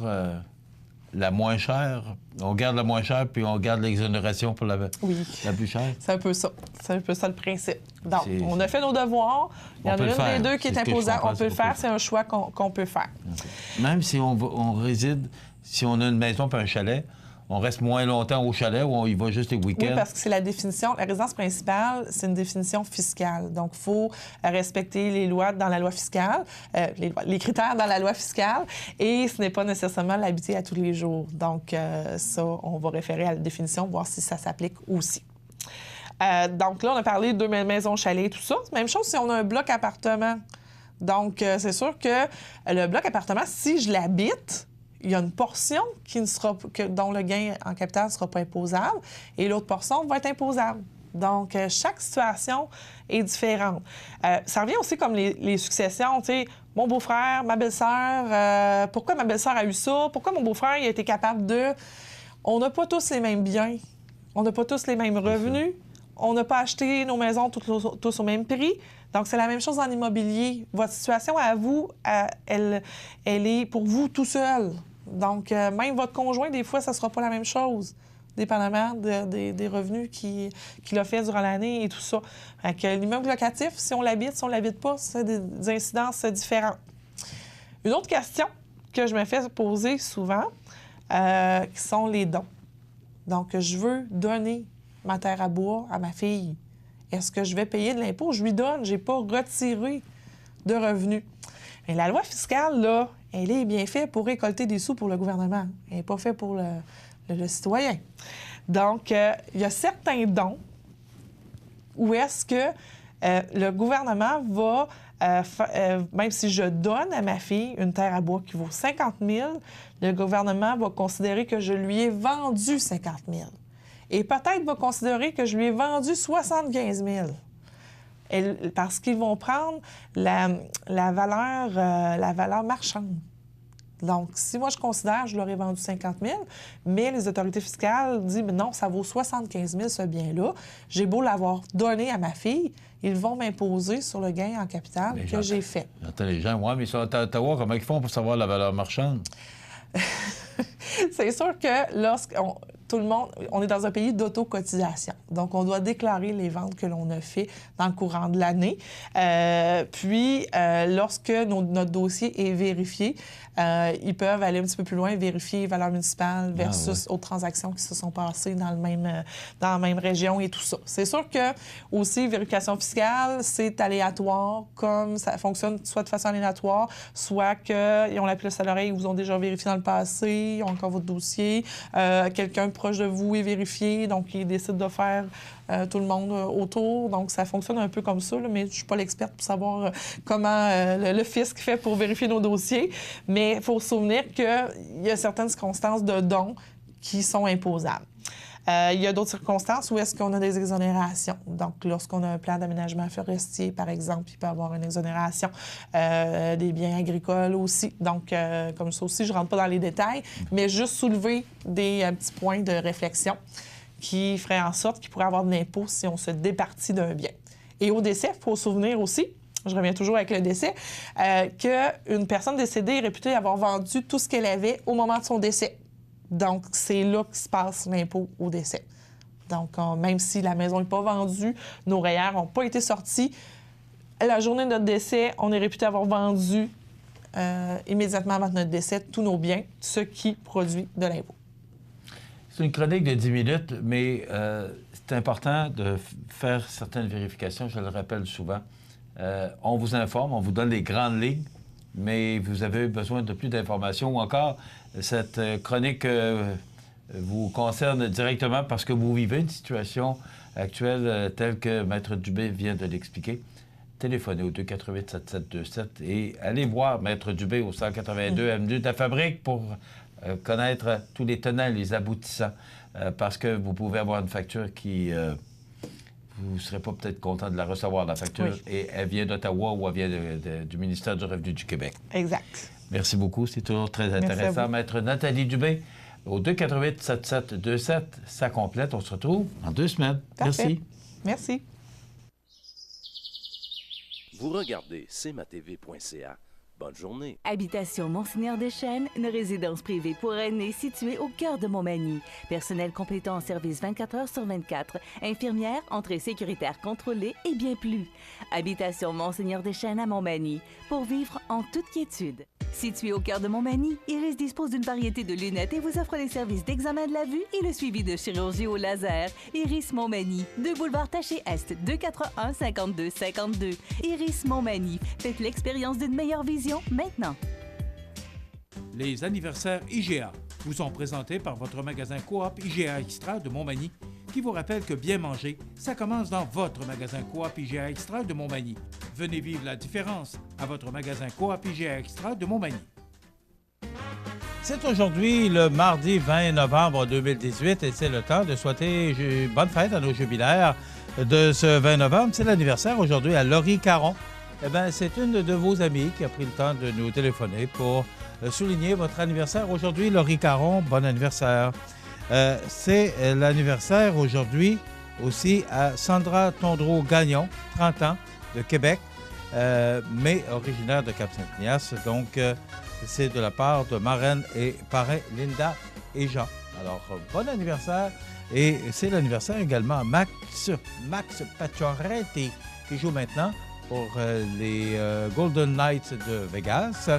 [SPEAKER 1] la moins chère? On garde la moins chère, puis on garde l'exonération pour la plus chère?
[SPEAKER 8] C'est un peu ça. C'est un peu ça le principe. Donc, on a fait nos devoirs. Il y en a une des deux qui est imposable. On peut le faire. C'est un choix qu'on peut faire.
[SPEAKER 1] Okay. Même si on réside, si on a une maison puis un chalet, on reste moins longtemps au chalet ou on y va juste les week-ends?
[SPEAKER 8] Oui, parce que c'est la définition. La résidence principale, c'est une définition fiscale. Donc, il faut respecter les lois dans la loi fiscale, les critères dans la loi fiscale, et ce n'est pas nécessairement l'habiter à tous les jours. Donc, ça, on va référer à la définition, voir si ça s'applique aussi. Donc là, on a parlé de maisons, chalets, tout ça. Même chose si on a un bloc appartement. Donc, c'est sûr que le bloc appartement, si je l'habite, il y a une portion dont le gain en capital ne sera pas imposable et l'autre portion va être imposable. Donc, chaque situation est différente. Ça revient aussi comme les successions, tu sais, mon beau-frère, ma belle-sœur, pourquoi ma belle-sœur a eu ça? Pourquoi mon beau-frère il a été capable de... On n'a pas tous les mêmes biens. On n'a pas tous les mêmes revenus. On n'a pas acheté nos maisons tous au même prix. Donc, c'est la même chose en immobilier. Votre situation à vous, elle est pour vous tout seul. Donc, même votre conjoint, des fois, ça ne sera pas la même chose, dépendamment des revenus qu'il a fait durant l'année et tout ça. Fait que l'immeuble locatif, si on l'habite, si on ne l'habite pas, c'est des incidences différentes. Une autre question que je me fais poser souvent, qui sont les dons. Donc, je veux donner ma terre à bois à ma fille. Est-ce que je vais payer de l'impôt? Je lui donne, je n'ai pas retiré de revenus. Mais la loi fiscale, là, elle est bien faite pour récolter des sous pour le gouvernement. Elle n'est pas faite pour le citoyen. Donc, il y a certains dons où est-ce que le gouvernement va, même si je donne à ma fille une terre à bois qui vaut 50 000, le gouvernement va considérer que je lui ai vendu 50 000. Et peut-être va considérer que je lui ai vendu 75 000. Parce qu'ils vont prendre la valeur marchande. Donc, si moi, je considère que je leur ai vendu 50 000, mais les autorités fiscales disent « non, ça vaut 75 000 ce bien-là. J'ai beau l'avoir donné à ma fille, ils vont m'imposer sur le gain en capital que j'ai fait. »
[SPEAKER 1] J'entends les gens, oui, mais ils sont à Ottawa, comment ils font pour savoir la valeur marchande?
[SPEAKER 8] C'est sûr que tout le monde, on est dans un pays d'autocotisation. Donc, on doit déclarer les ventes que l'on a fait dans le courant de l'année. Puis, lorsque notre dossier est vérifié, ils peuvent aller un petit peu plus loin, vérifier les valeurs municipales versus autres transactions qui se sont passées dans la même région et tout ça. C'est sûr que, aussi, vérification fiscale, c'est aléatoire, comme ça fonctionne soit de façon aléatoire, soit qu'ils ont la puce à l'oreille, ils vous ont déjà vérifié dans le passé, ils ont encore votre dossier, quelqu'un proche de vous est vérifié, donc ils décident de faire tout le monde autour. Donc, ça fonctionne un peu comme ça, là, mais je ne suis pas l'experte pour savoir comment le fisc fait pour vérifier nos dossiers. Mais il faut se souvenir qu'il y a certaines circonstances de dons qui sont imposables. Il y a d'autres circonstances où est-ce qu'on a des exonérations. Donc, lorsqu'on a un plan d'aménagement forestier, par exemple, il peut y avoir une exonération des biens agricoles aussi. Donc, comme ça aussi, je ne rentre pas dans les détails, mais juste soulever des petits points de réflexion qui feraient en sorte qu'il pourrait avoir de l'impôt si on se départit d'un bien. Et au décès, il faut se souvenir aussi, je reviens toujours avec le décès, qu'une personne décédée est réputée avoir vendu tout ce qu'elle avait au moment de son décès. Donc, c'est là que se passe l'impôt au décès. Donc, même si la maison n'est pas vendue, nos REER n'ont pas été sortis, la journée de notre décès, on est réputé avoir vendu immédiatement avant notre décès tous nos biens, ce qui produit de l'impôt.
[SPEAKER 1] C'est une chronique de 10 minutes, mais c'est important de faire certaines vérifications, je le rappelle souvent. On vous informe, on vous donne les grandes lignes, mais vous avez besoin de plus d'informations ou encore cette chronique vous concerne directement parce que vous vivez une situation actuelle telle que Maître Dubé vient de l'expliquer. Téléphonez au 248-7727 et allez voir Maître Dubé au 182 avenue de la Fabrique pour connaître tous les tenants et les aboutissants parce que vous pouvez avoir une facture qui... vous ne serez pas peut-être content de la recevoir, la facture, et elle vient d'Ottawa ou elle vient du ministère du Revenu du Québec.
[SPEAKER 8] Exact.
[SPEAKER 1] Merci beaucoup, c'est toujours très intéressant. Maître Nathalie Dubé, au 248-7727, ça complète. On se retrouve dans 2 semaines.
[SPEAKER 8] Parfait.
[SPEAKER 1] Merci.
[SPEAKER 8] Merci.
[SPEAKER 9] Vous regardez cmatv.ca. Bonne journée.
[SPEAKER 2] Habitation Monseigneur-Deschênes, une résidence privée pour aînés située au cœur de Montmagny. Personnel complétant en service 24 heures sur 24. Infirmière, entrée sécuritaire contrôlée et bien plus. Habitation Monseigneur-Deschênes à Montmagny, pour vivre en toute quiétude. Situé au cœur de Montmagny, Iris dispose d'une variété de lunettes et vous offre les services d'examen de la vue et le suivi de chirurgie au laser. Iris Montmagny, 2 boulevard Taché-Est, 241-5252. Iris Montmagny, faites l'expérience d'une meilleure vision maintenant.
[SPEAKER 1] Les anniversaires IGA vous sont présentés par votre magasin Coop IGA Extra de Montmagny, qui vous rappelle que bien manger, ça commence dans votre magasin Coop IGA Extra de Montmagny. Venez vivre la différence à votre magasin Coop IGA Extra de Montmagny. C'est aujourd'hui le mardi 20 novembre 2018 et c'est le temps de souhaiter bonne fête à nos jubilaires de ce 20 novembre. C'est l'anniversaire aujourd'hui à Laurie Caron. Eh bien, c'est une de vos amies qui a pris le temps de nous téléphoner pour souligner votre anniversaire aujourd'hui. Laurie Caron, bon anniversaire. C'est l'anniversaire aujourd'hui aussi à Sandra Tondreau-Gagnon, 30 ans, de Québec, mais originaire de Cap-Saint-Ignace. Donc, c'est de la part de marraine et parrain Linda et Jean. Alors, bon anniversaire. Et c'est l'anniversaire également à Max Pacioretty, qui joue maintenant pour les Golden Knights de Vegas.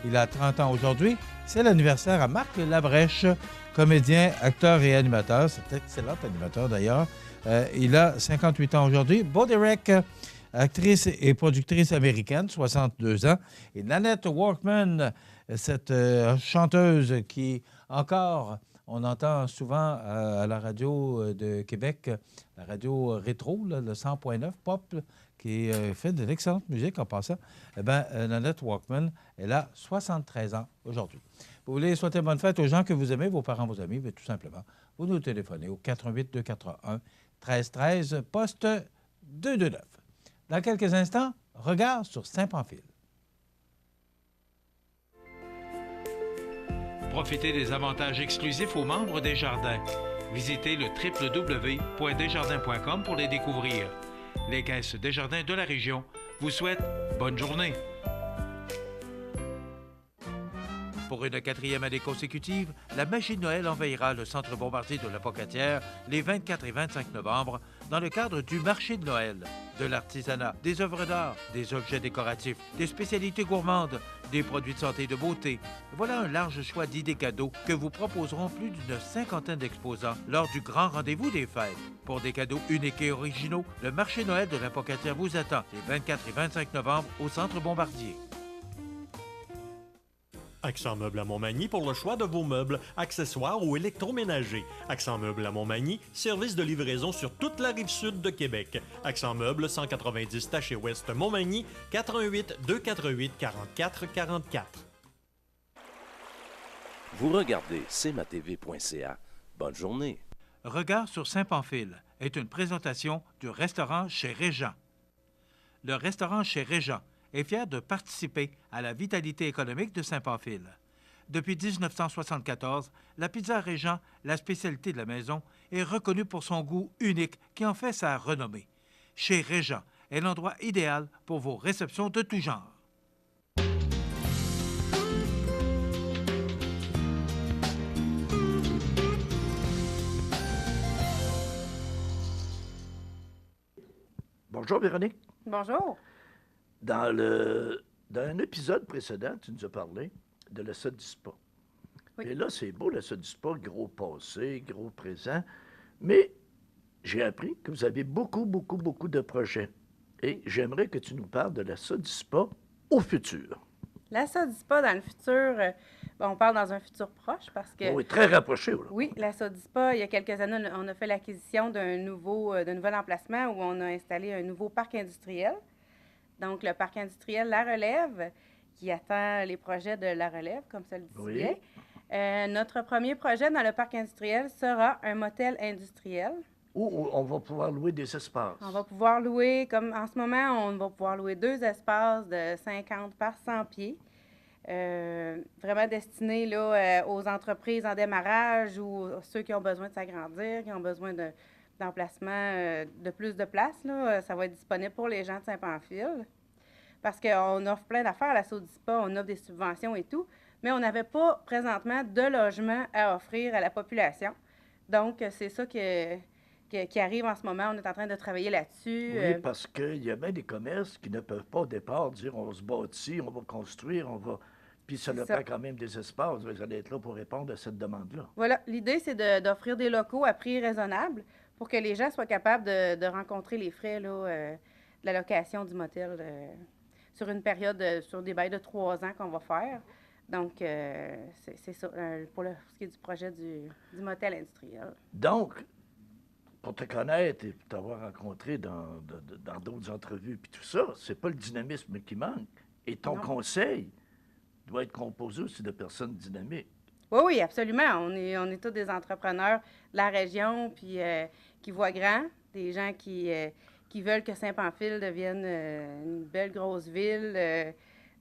[SPEAKER 1] Il a 30 ans aujourd'hui. C'est l'anniversaire à Marc Labrèche, comédien, acteur et animateur. C'est un excellent animateur d'ailleurs. Il a 58 ans aujourd'hui. Bo Derek, actrice et productrice américaine, 62 ans. Et Nanette Workman, cette chanteuse qui, encore, on entend souvent à la radio de Québec, la radio rétro, là, le 100.9 pop, qui fait de l'excellente musique en passant. Eh bien, Nanette Walkman, elle a 73 ans aujourd'hui. Vous voulez souhaiter bonne fête aux gens que vous aimez, vos parents, vos amis, mais tout simplement, vous nous téléphonez au 88 281 1313, poste 229. Dans quelques instants, regard sur Saint-Pamphile. Profitez des avantages exclusifs aux membres des Jardins. Visitez le www.desjardins.com pour les découvrir. Les caisses Desjardins de la région vous souhaitent bonne journée. Pour une 4e année consécutive, la magie de Noël envahira le centre Bombardier de la Pocatière les 24 et 25 novembre dans le cadre du marché de Noël. De l'artisanat, des œuvres d'art, des objets décoratifs, des spécialités gourmandes, des produits de santé et de beauté. Voilà un large choix d'idées cadeaux que vous proposeront plus d'une cinquantaine d'exposants lors du grand rendez-vous des fêtes. Pour des cadeaux uniques et originaux, le marché Noël de la Pocatière vous attend les 24 et 25 novembre au centre Bombardier.
[SPEAKER 5] Accent Meubles à Montmagny pour le choix de vos meubles, accessoires ou électroménagers. Accent Meubles à Montmagny, service de livraison sur toute la rive sud de Québec. Accent Meubles, 190 Taché Ouest Montmagny, 418 248 44 44.
[SPEAKER 9] Vous regardez cmatv.ca. Bonne journée.
[SPEAKER 1] Regard sur Saint-Pamphile est une présentation du restaurant Chez Régent. Le restaurant Chez Régent est fier de participer à la vitalité économique de Saint-Pamphile. Depuis 1974, la pizza Régent, la spécialité de la maison, est reconnue pour son goût unique qui en fait sa renommée. Chez Régent est l'endroit idéal pour vos réceptions de tout genre.
[SPEAKER 10] Bonjour Véronique.
[SPEAKER 11] Bonjour.
[SPEAKER 10] Dans un épisode précédent, tu nous as parlé de l'acide du spa. Oui. Et là, c'est beau, l'acide du spa, gros passé, gros présent. Mais j'ai appris que vous avez beaucoup de projets. Et j'aimerais que tu nous parles de l'acide du spa au futur.
[SPEAKER 11] L'acide du spa dans le futur, on parle dans un futur proche parce que...
[SPEAKER 10] Oui, très rapproché. Là.
[SPEAKER 11] Oui, l'acide du spa, il y a quelques années, on a fait l'acquisition d'un nouvel emplacement où on a installé un nouveau parc industriel. Donc, le parc industriel La Relève, qui attend les projets de La Relève, comme ça le disait. Oui. Notre premier projet dans le parc industriel sera un motel industriel.
[SPEAKER 10] Où on va pouvoir louer des espaces.
[SPEAKER 11] On va pouvoir louer, comme en ce moment, on va pouvoir louer 2 espaces de 50 par 100 pieds. Vraiment destinés là, aux entreprises en démarrage ou ceux qui ont besoin de s'agrandir, qui ont besoin d'emplacement de plus de place, là, ça va être disponible pour les gens de Saint-Pamphile. Parce qu'on offre plein d'affaires à la SODISPA, on offre des subventions et tout, mais on n'avait pas présentement de logement à offrir à la population. Donc, c'est ça qui arrive en ce moment. On est en train de travailler là-dessus.
[SPEAKER 10] Oui, parce qu'il y a bien des commerces qui ne peuvent pas au départ dire on se bâtit, on va construire, on va... Puis ça leur prend quand même des espaces. Vous allez être là pour répondre à cette demande-là.
[SPEAKER 11] Voilà. L'idée, c'est d'offrir des locaux à prix raisonnable pour que les gens soient capables de rencontrer les frais là, de la location du motel sur une période, sur des bails de 3 ans qu'on va faire. Donc, c'est ça, pour ce qui est du projet du motel industriel.
[SPEAKER 10] Donc, pour te connaître et t'avoir rencontré dans d'autres entrevues puis tout ça, c'est pas le dynamisme qui manque. Et ton conseil doit être composé aussi de personnes dynamiques.
[SPEAKER 11] Oui, oui, absolument. On est tous des entrepreneurs de la région, puis qui voient grand, des gens qui veulent que Saint-Pamphile devienne une belle grosse ville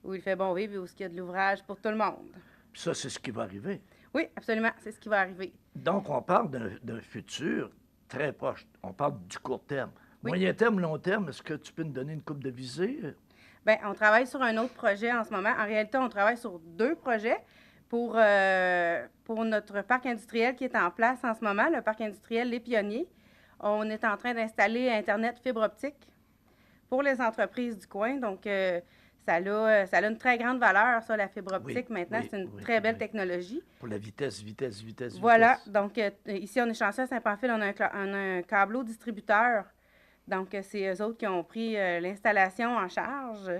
[SPEAKER 11] où il fait bon vivre et où il y a de l'ouvrage pour tout le monde.
[SPEAKER 10] Puis ça, c'est ce qui va arriver.
[SPEAKER 11] Oui, absolument, c'est ce qui va arriver.
[SPEAKER 10] Donc, on parle d'un futur très proche. On parle du court terme.
[SPEAKER 11] Oui.
[SPEAKER 10] Moyen terme, long terme, est-ce que tu peux nous donner une coupe de visée?
[SPEAKER 11] Bien, on travaille sur un autre projet en ce moment. En réalité, on travaille sur 2 projets pour notre parc industriel qui est en place en ce moment, le parc industriel Les Pionniers. On est en train d'installer Internet fibre optique pour les entreprises du coin. Donc, ça a une très grande valeur, ça, la fibre optique.
[SPEAKER 10] Oui,
[SPEAKER 11] maintenant,
[SPEAKER 10] oui,
[SPEAKER 11] c'est une
[SPEAKER 10] oui,
[SPEAKER 11] très belle
[SPEAKER 10] oui.
[SPEAKER 11] technologie.
[SPEAKER 10] Pour la vitesse.
[SPEAKER 11] Voilà. Donc, ici, on est chanceux à Saint-Pamphile, on a un câbleau distributeur. Donc, c'est eux autres qui ont pris l'installation en charge.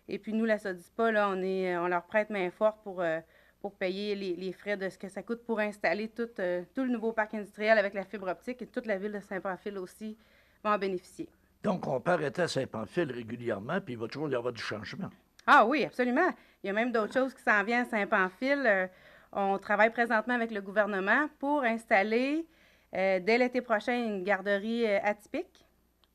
[SPEAKER 11] Et puis, nous, la Sodispa, là, on leur prête main forte pour payer les frais de ce que ça coûte pour installer tout le nouveau parc industriel avec la fibre optique. Et toute la ville de Saint-Pamphile aussi va en bénéficier.
[SPEAKER 10] Donc, on peut arrêter à Saint-Pamphile régulièrement, puis il va toujours y avoir du changement.
[SPEAKER 11] Ah oui, absolument. Il y a même d'autres choses qui s'en viennent à Saint-Pamphile. On travaille présentement avec le gouvernement pour installer, dès l'été prochain, une garderie atypique.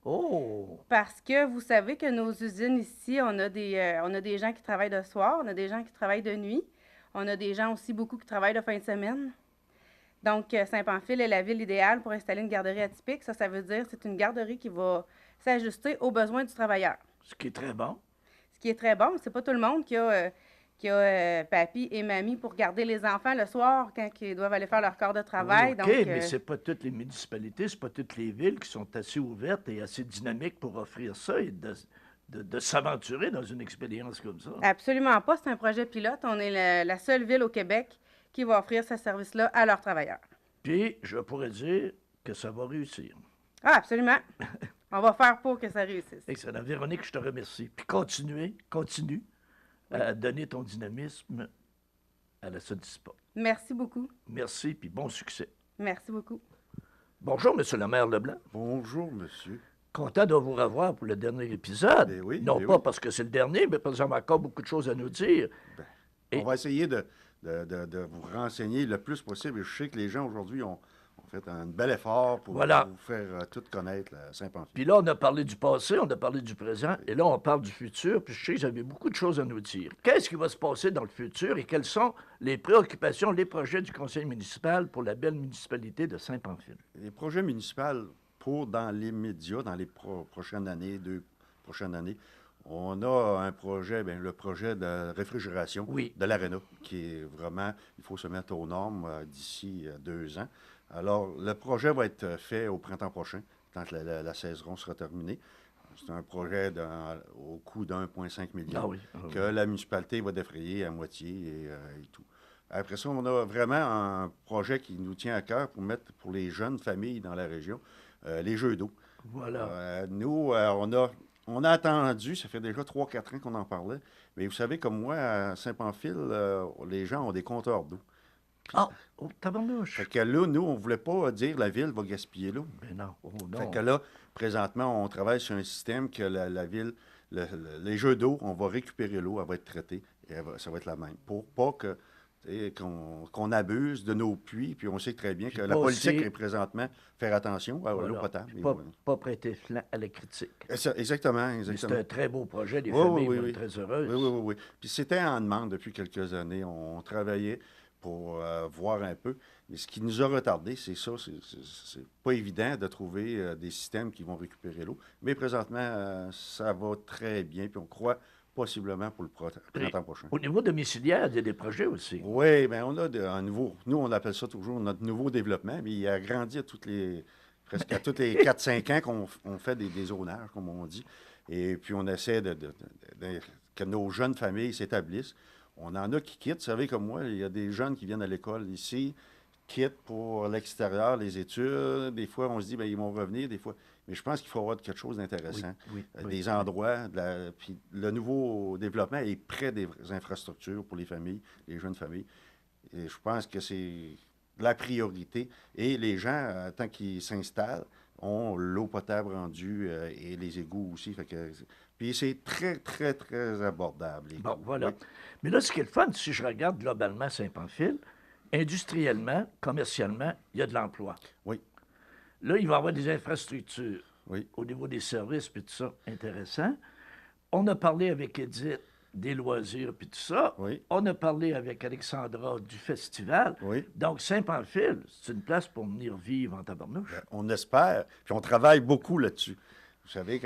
[SPEAKER 10] Oh!
[SPEAKER 11] Parce que vous savez que nos usines ici, on a des gens qui travaillent de soir, on a des gens qui travaillent de nuit, on a des gens aussi beaucoup qui travaillent de fin de semaine. Donc, Saint-Pamphile est la ville idéale pour installer une garderie atypique. Ça veut dire que c'est une garderie qui va s'ajuster aux besoins du travailleur.
[SPEAKER 10] Ce qui est très bon.
[SPEAKER 11] Ce qui est très bon. C'est pas tout le monde qui a papy et mamie pour garder les enfants le soir quand ils doivent aller faire leur corps de travail.
[SPEAKER 10] OK,
[SPEAKER 11] Donc,
[SPEAKER 10] mais c'est pas toutes les municipalités, c'est pas toutes les villes qui sont assez ouvertes et assez dynamiques pour offrir ça et de s'aventurer dans une expérience comme ça.
[SPEAKER 11] Absolument pas. C'est un projet pilote. On est la seule ville au Québec qui va offrir ce service-là à leurs travailleurs.
[SPEAKER 10] Puis, je pourrais dire que ça va réussir.
[SPEAKER 11] Ah, absolument. On va faire pour que ça réussisse.
[SPEAKER 10] Excellent. Véronique, je te remercie. Puis continue à donner ton dynamisme à la Sodispa.
[SPEAKER 11] Merci beaucoup.
[SPEAKER 10] Merci, puis bon succès.
[SPEAKER 11] Merci beaucoup.
[SPEAKER 10] Bonjour, Monsieur le maire Leblanc.
[SPEAKER 12] Bonjour, monsieur.
[SPEAKER 10] Content de vous revoir pour le dernier épisode.
[SPEAKER 12] Ben oui,
[SPEAKER 10] non
[SPEAKER 12] ben
[SPEAKER 10] pas
[SPEAKER 12] oui.
[SPEAKER 10] parce que c'est le dernier, mais parce qu'on a encore beaucoup de choses à nous dire.
[SPEAKER 12] On va essayer de vous renseigner le plus possible. Je sais que les gens aujourd'hui ont fait un bel effort pour
[SPEAKER 10] Voilà.
[SPEAKER 12] vous faire tout connaître, la Saint-Pamphile.
[SPEAKER 10] Puis là, on a parlé du passé, on a parlé du présent, et là, on parle du futur. Puis je sais que vous avez beaucoup de choses à nous dire. Qu'est-ce qui va se passer dans le futur et quelles sont les préoccupations, les projets du conseil municipal pour la belle municipalité de Saint-Pamphile?
[SPEAKER 12] Les projets municipaux dans l'immédiat, dans les prochaines années, 2 prochaines années, on a un projet, le projet de réfrigération de l'Arena, qui est vraiment, il faut se mettre aux normes d'ici 2 ans. Alors, le projet va être fait au printemps prochain, quand la saison sera terminée. C'est un projet au coût de 1,5 million que la municipalité va défrayer à moitié et tout. Après ça, on a vraiment un projet qui nous tient à cœur pour mettre pour les jeunes familles dans la région, les jeux d'eau.
[SPEAKER 10] Voilà.
[SPEAKER 12] Nous, on a attendu, ça fait déjà 3-4 ans qu'on en parlait, mais vous savez, comme moi, à Saint-Pamphile, les gens ont des compteurs d'eau.
[SPEAKER 10] Ah, oh, tabarnouche!
[SPEAKER 12] Fait que là, nous, on ne voulait pas dire la ville va gaspiller l'eau.
[SPEAKER 10] Mais non, oh non.
[SPEAKER 12] Fait que là, présentement, on travaille sur un système que la ville, les jeux d'eau, on va récupérer l'eau, elle va être traitée, et ça va être la même. Pour pas que qu'on abuse de nos puits, puis on sait très bien que la politique est présentement faire attention à l'eau potable.
[SPEAKER 10] Pas prêter flanc à la critique.
[SPEAKER 12] Exactement.
[SPEAKER 10] C'est un très beau projet, les familles vont être très heureuses.
[SPEAKER 12] Oui. Puis c'était en demande depuis quelques années. On travaillait pour voir un peu. Mais ce qui nous a retardé, c'est ça. C'est pas évident de trouver des systèmes qui vont récupérer l'eau. Mais présentement, ça va très bien, puis on croit possiblement pour le printemps prochain.
[SPEAKER 10] Au niveau domiciliaire, il y a des projets aussi.
[SPEAKER 12] Oui, bien, on a un nouveau... Nous, on appelle ça toujours notre nouveau développement, mais il a grandi presque à tous les 4-5 ans qu'on fait des zonages, comme on dit. Et puis, on essaie que nos jeunes familles s'établissent. On en a qui quittent. Vous savez, comme moi, il y a des jeunes qui viennent à l'école ici, quittent pour l'extérieur, les études. Des fois, on se dit, bien, ils vont revenir. Des fois... Mais je pense qu'il faut avoir quelque chose d'intéressant. Des endroits. Puis le nouveau développement est près des infrastructures pour les familles, les jeunes familles. Et je pense que c'est la priorité. Et les gens, tant qu'ils s'installent, ont l'eau potable rendue et les égouts aussi. Puis c'est très, très, très abordable.
[SPEAKER 10] Bon, voilà. Mais là, ce qui est le fun, si je regarde globalement Saint-Pamphile, industriellement, commercialement, il y a de l'emploi.
[SPEAKER 12] Oui.
[SPEAKER 10] Là, il va y avoir des infrastructures
[SPEAKER 12] Oui.
[SPEAKER 10] au niveau des services, puis tout ça, intéressant. On a parlé avec Edith des loisirs, puis tout ça.
[SPEAKER 12] Oui.
[SPEAKER 10] On a parlé avec Alexandra du festival.
[SPEAKER 12] Oui.
[SPEAKER 10] Donc, Saint-Pamphile, c'est une place pour venir vivre en tabarnouche.
[SPEAKER 12] Ben, on espère, puis on travaille beaucoup là-dessus. Vous savez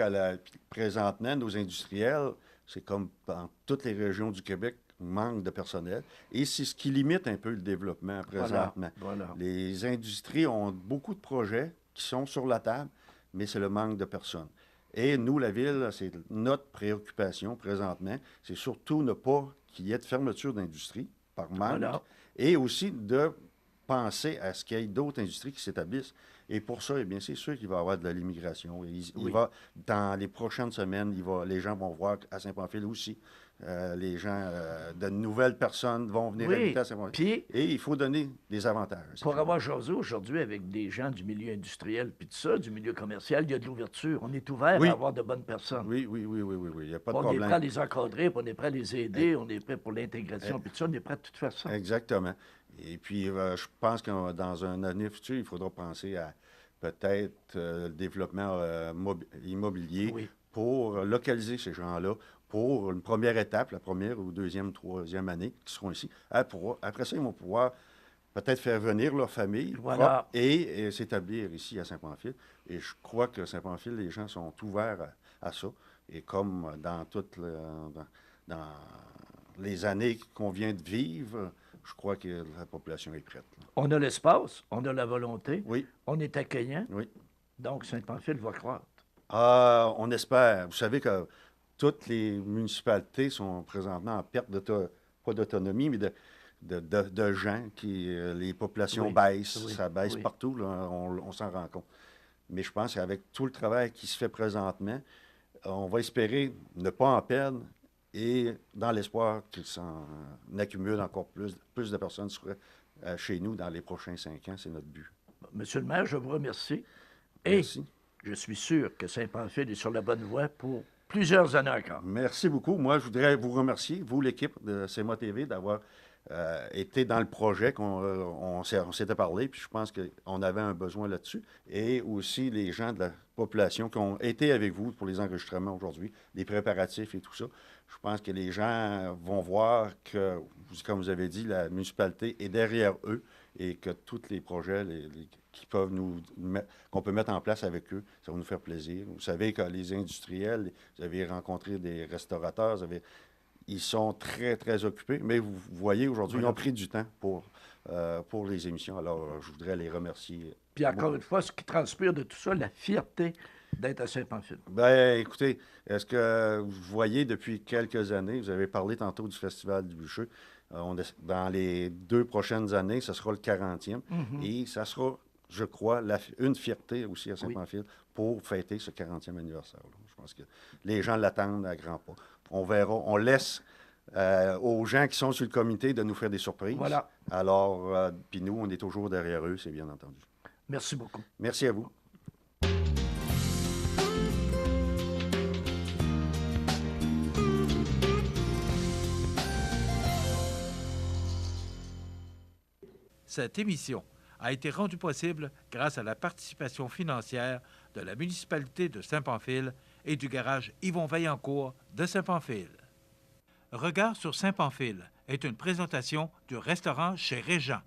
[SPEAKER 12] présentement, nos industriels, c'est comme dans toutes les régions du Québec, manque de personnel. Et c'est ce qui limite un peu le développement présentement.
[SPEAKER 10] Voilà.
[SPEAKER 12] Les industries ont beaucoup de projets qui sont sur la table, mais c'est le manque de personnes. Et nous, la Ville, c'est notre préoccupation présentement, c'est surtout ne pas qu'il y ait de fermeture d'industrie par manque, et aussi de penser à ce qu'il y ait d'autres industries qui s'établissent. Et pour ça, eh bien, c'est sûr qu'il va y avoir de l'immigration. Dans les prochaines semaines, les gens vont voir à Saint-Pamphile aussi. Les gens, de nouvelles personnes vont venir habiter à Saint-Pamphile. Et il faut donner des avantages.
[SPEAKER 10] Pour avoir jasé aujourd'hui avec des gens du milieu industriel, puis tout ça, du milieu commercial, il y a de l'ouverture. On est ouvert à avoir de bonnes personnes.
[SPEAKER 12] Oui. Il n'y a pas de
[SPEAKER 10] on
[SPEAKER 12] problème.
[SPEAKER 10] On est prêt à les encadrer, puis on est prêt à les aider, on est prêt pour l'intégration, puis tout ça, on est prêt à tout faire ça.
[SPEAKER 12] Exactement. Et puis, je pense que dans un avenir futur, il faudra penser à peut-être le développement immobilier pour localiser ces gens-là pour une première étape, la première ou deuxième, troisième année qui seront ici. Après ça, ils vont pouvoir peut-être faire venir leur famille et s'établir ici à Saint-Pamphile. Et je crois que Saint-Pamphile, les gens sont ouverts à ça. Et comme dans dans les années qu'on vient de vivre, je crois que la population est prête.
[SPEAKER 10] On a l'espace, on a la volonté,
[SPEAKER 12] oui.
[SPEAKER 10] On est accueillant.
[SPEAKER 12] Oui.
[SPEAKER 10] Donc, Saint-Pamphile va croître.
[SPEAKER 12] On espère. Vous savez que toutes les municipalités sont présentement en perte pas d'autonomie, mais de gens. Les populations baissent. Ça baisse partout, là, on s'en rend compte. Mais je pense qu'avec tout le travail qui se fait présentement, on va espérer ne pas en perdre et dans l'espoir qu'il s'en accumule encore plus de personnes chez nous dans les prochains 5 ans. C'est notre but.
[SPEAKER 10] Monsieur le maire, je vous remercie.
[SPEAKER 12] Merci.
[SPEAKER 10] Et je suis sûr que Saint-Pamphile est sur la bonne voie pour plusieurs années encore.
[SPEAKER 12] Merci beaucoup. Moi, je voudrais vous remercier, vous, l'équipe de CMA TV, d'avoir été dans le projet qu'on s'était parlé, puis je pense qu'on avait un besoin là-dessus. Et aussi les gens de la population qui ont été avec vous pour les enregistrements aujourd'hui, les préparatifs et tout ça. Je pense que les gens vont voir que, comme vous avez dit, la municipalité est derrière eux et que tous les projets qu'on peut mettre en place avec eux, ça va nous faire plaisir. Vous savez que les industriels, vous avez rencontré des restaurateurs, ils sont très, très occupés, mais vous voyez, aujourd'hui, ils ont pris du temps pour les émissions. Alors, je voudrais les remercier.
[SPEAKER 10] Puis encore une fois, ce qui transpire de tout ça, la fierté d'être à Saint-Pamphile.
[SPEAKER 12] Bien, écoutez, est-ce que vous voyez depuis quelques années, vous avez parlé tantôt du Festival du Bûcher, dans les 2 prochaines années, ce sera le 40e, et ça sera, je crois, une fierté aussi à Saint-Pamphile pour fêter ce 40e anniversaire-là. Je pense que les gens l'attendent à grands pas. On verra, on laisse aux gens qui sont sur le comité de nous faire des surprises.
[SPEAKER 10] Voilà.
[SPEAKER 12] Alors, puis nous, on est toujours derrière eux, c'est bien entendu.
[SPEAKER 10] Merci beaucoup.
[SPEAKER 12] Merci à vous.
[SPEAKER 1] Cette émission a été rendue possible grâce à la participation financière de la municipalité de Saint-Pamphile et du garage Yvon Vaillancourt de Saint-Pamphile. Regard sur Saint-Pamphile est une présentation du restaurant chez Régent.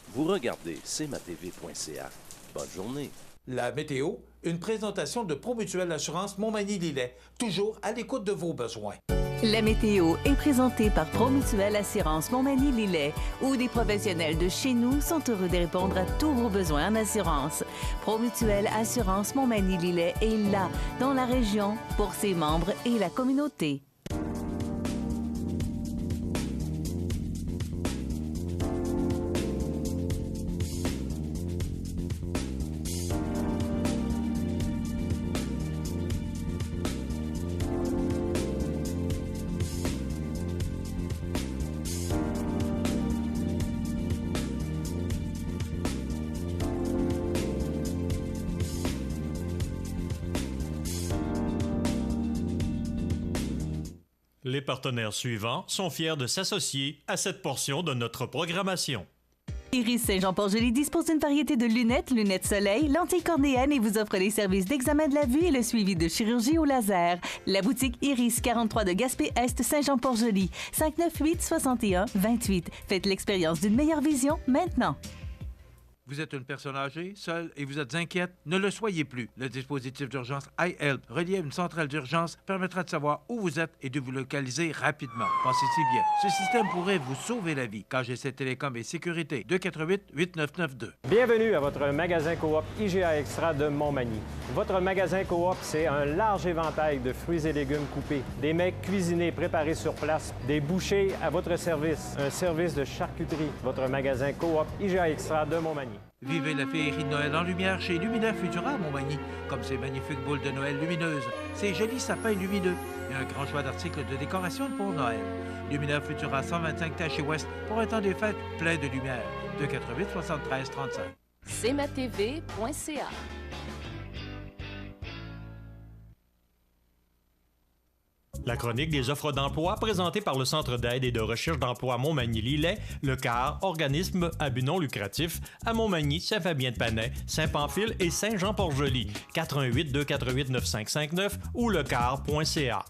[SPEAKER 9] Vous regardez cmatv.ca. Bonne journée.
[SPEAKER 1] La météo, une présentation de Promutuelle Assurance Montmagny-Lillet, toujours à l'écoute de vos besoins.
[SPEAKER 2] La météo est présentée par Promutuelle Assurance Montmagny-Lillet, où des professionnels de chez nous sont heureux de répondre à tous vos besoins en assurance. Promutuelle Assurance Montmagny-Lillet est là, dans la région, pour ses membres et la communauté.
[SPEAKER 5] Les partenaires suivants sont fiers de s'associer à cette portion de notre programmation.
[SPEAKER 2] Iris Saint-Jean-Port-Joli dispose d'une variété de lunettes, lunettes soleil, lentilles cornéennes et vous offre les services d'examen de la vue et le suivi de chirurgie au laser. La boutique Iris 43 de Gaspé-Est Saint-Jean-Port-Joli, 598-61-28. Faites l'expérience d'une meilleure vision maintenant.
[SPEAKER 1] Vous êtes une personne âgée, seule et vous êtes inquiète? Ne le soyez plus. Le dispositif d'urgence iHelp, relié à une centrale d'urgence, permettra de savoir où vous êtes et de vous localiser rapidement. Pensez-y bien. Ce système pourrait vous sauver la vie. KGC Télécom et Sécurité, 248-8992.
[SPEAKER 7] Bienvenue à votre magasin Coop IGA Extra de Montmagny. Votre magasin Coop, c'est un large éventail de fruits et légumes coupés, des mets cuisinés préparés sur place, des bouchées à votre service, un service de charcuterie. Votre magasin Coop IGA Extra de Montmagny.
[SPEAKER 1] Vivez la féerie de Noël en lumière chez Luminaire Futura à Montmagny, comme ces magnifiques boules de Noël lumineuses, ces jolis sapins lumineux et un grand choix d'articles de décoration pour Noël. Luminaire Futura 125 Taché Ouest pour un temps des fêtes plein de lumière. 248-73-35.
[SPEAKER 6] cmatv.ca.
[SPEAKER 5] La chronique des offres d'emploi présentée par le Centre d'aide et de recherche d'emploi Montmagny-Lillet, le CAR, organisme à but non lucratif, à Montmagny, Saint-Fabien-de-Panay, Saint-Pamphile et Saint-Jean-Port-Joli, 418-248-9559 ou lecar.ca.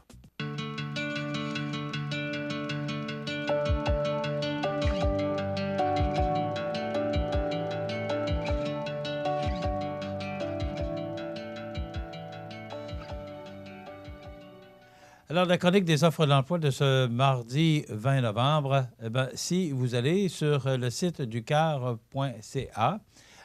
[SPEAKER 1] Alors, la chronique des offres d'emploi de ce mardi 20 novembre, si vous allez sur le site du car.ca,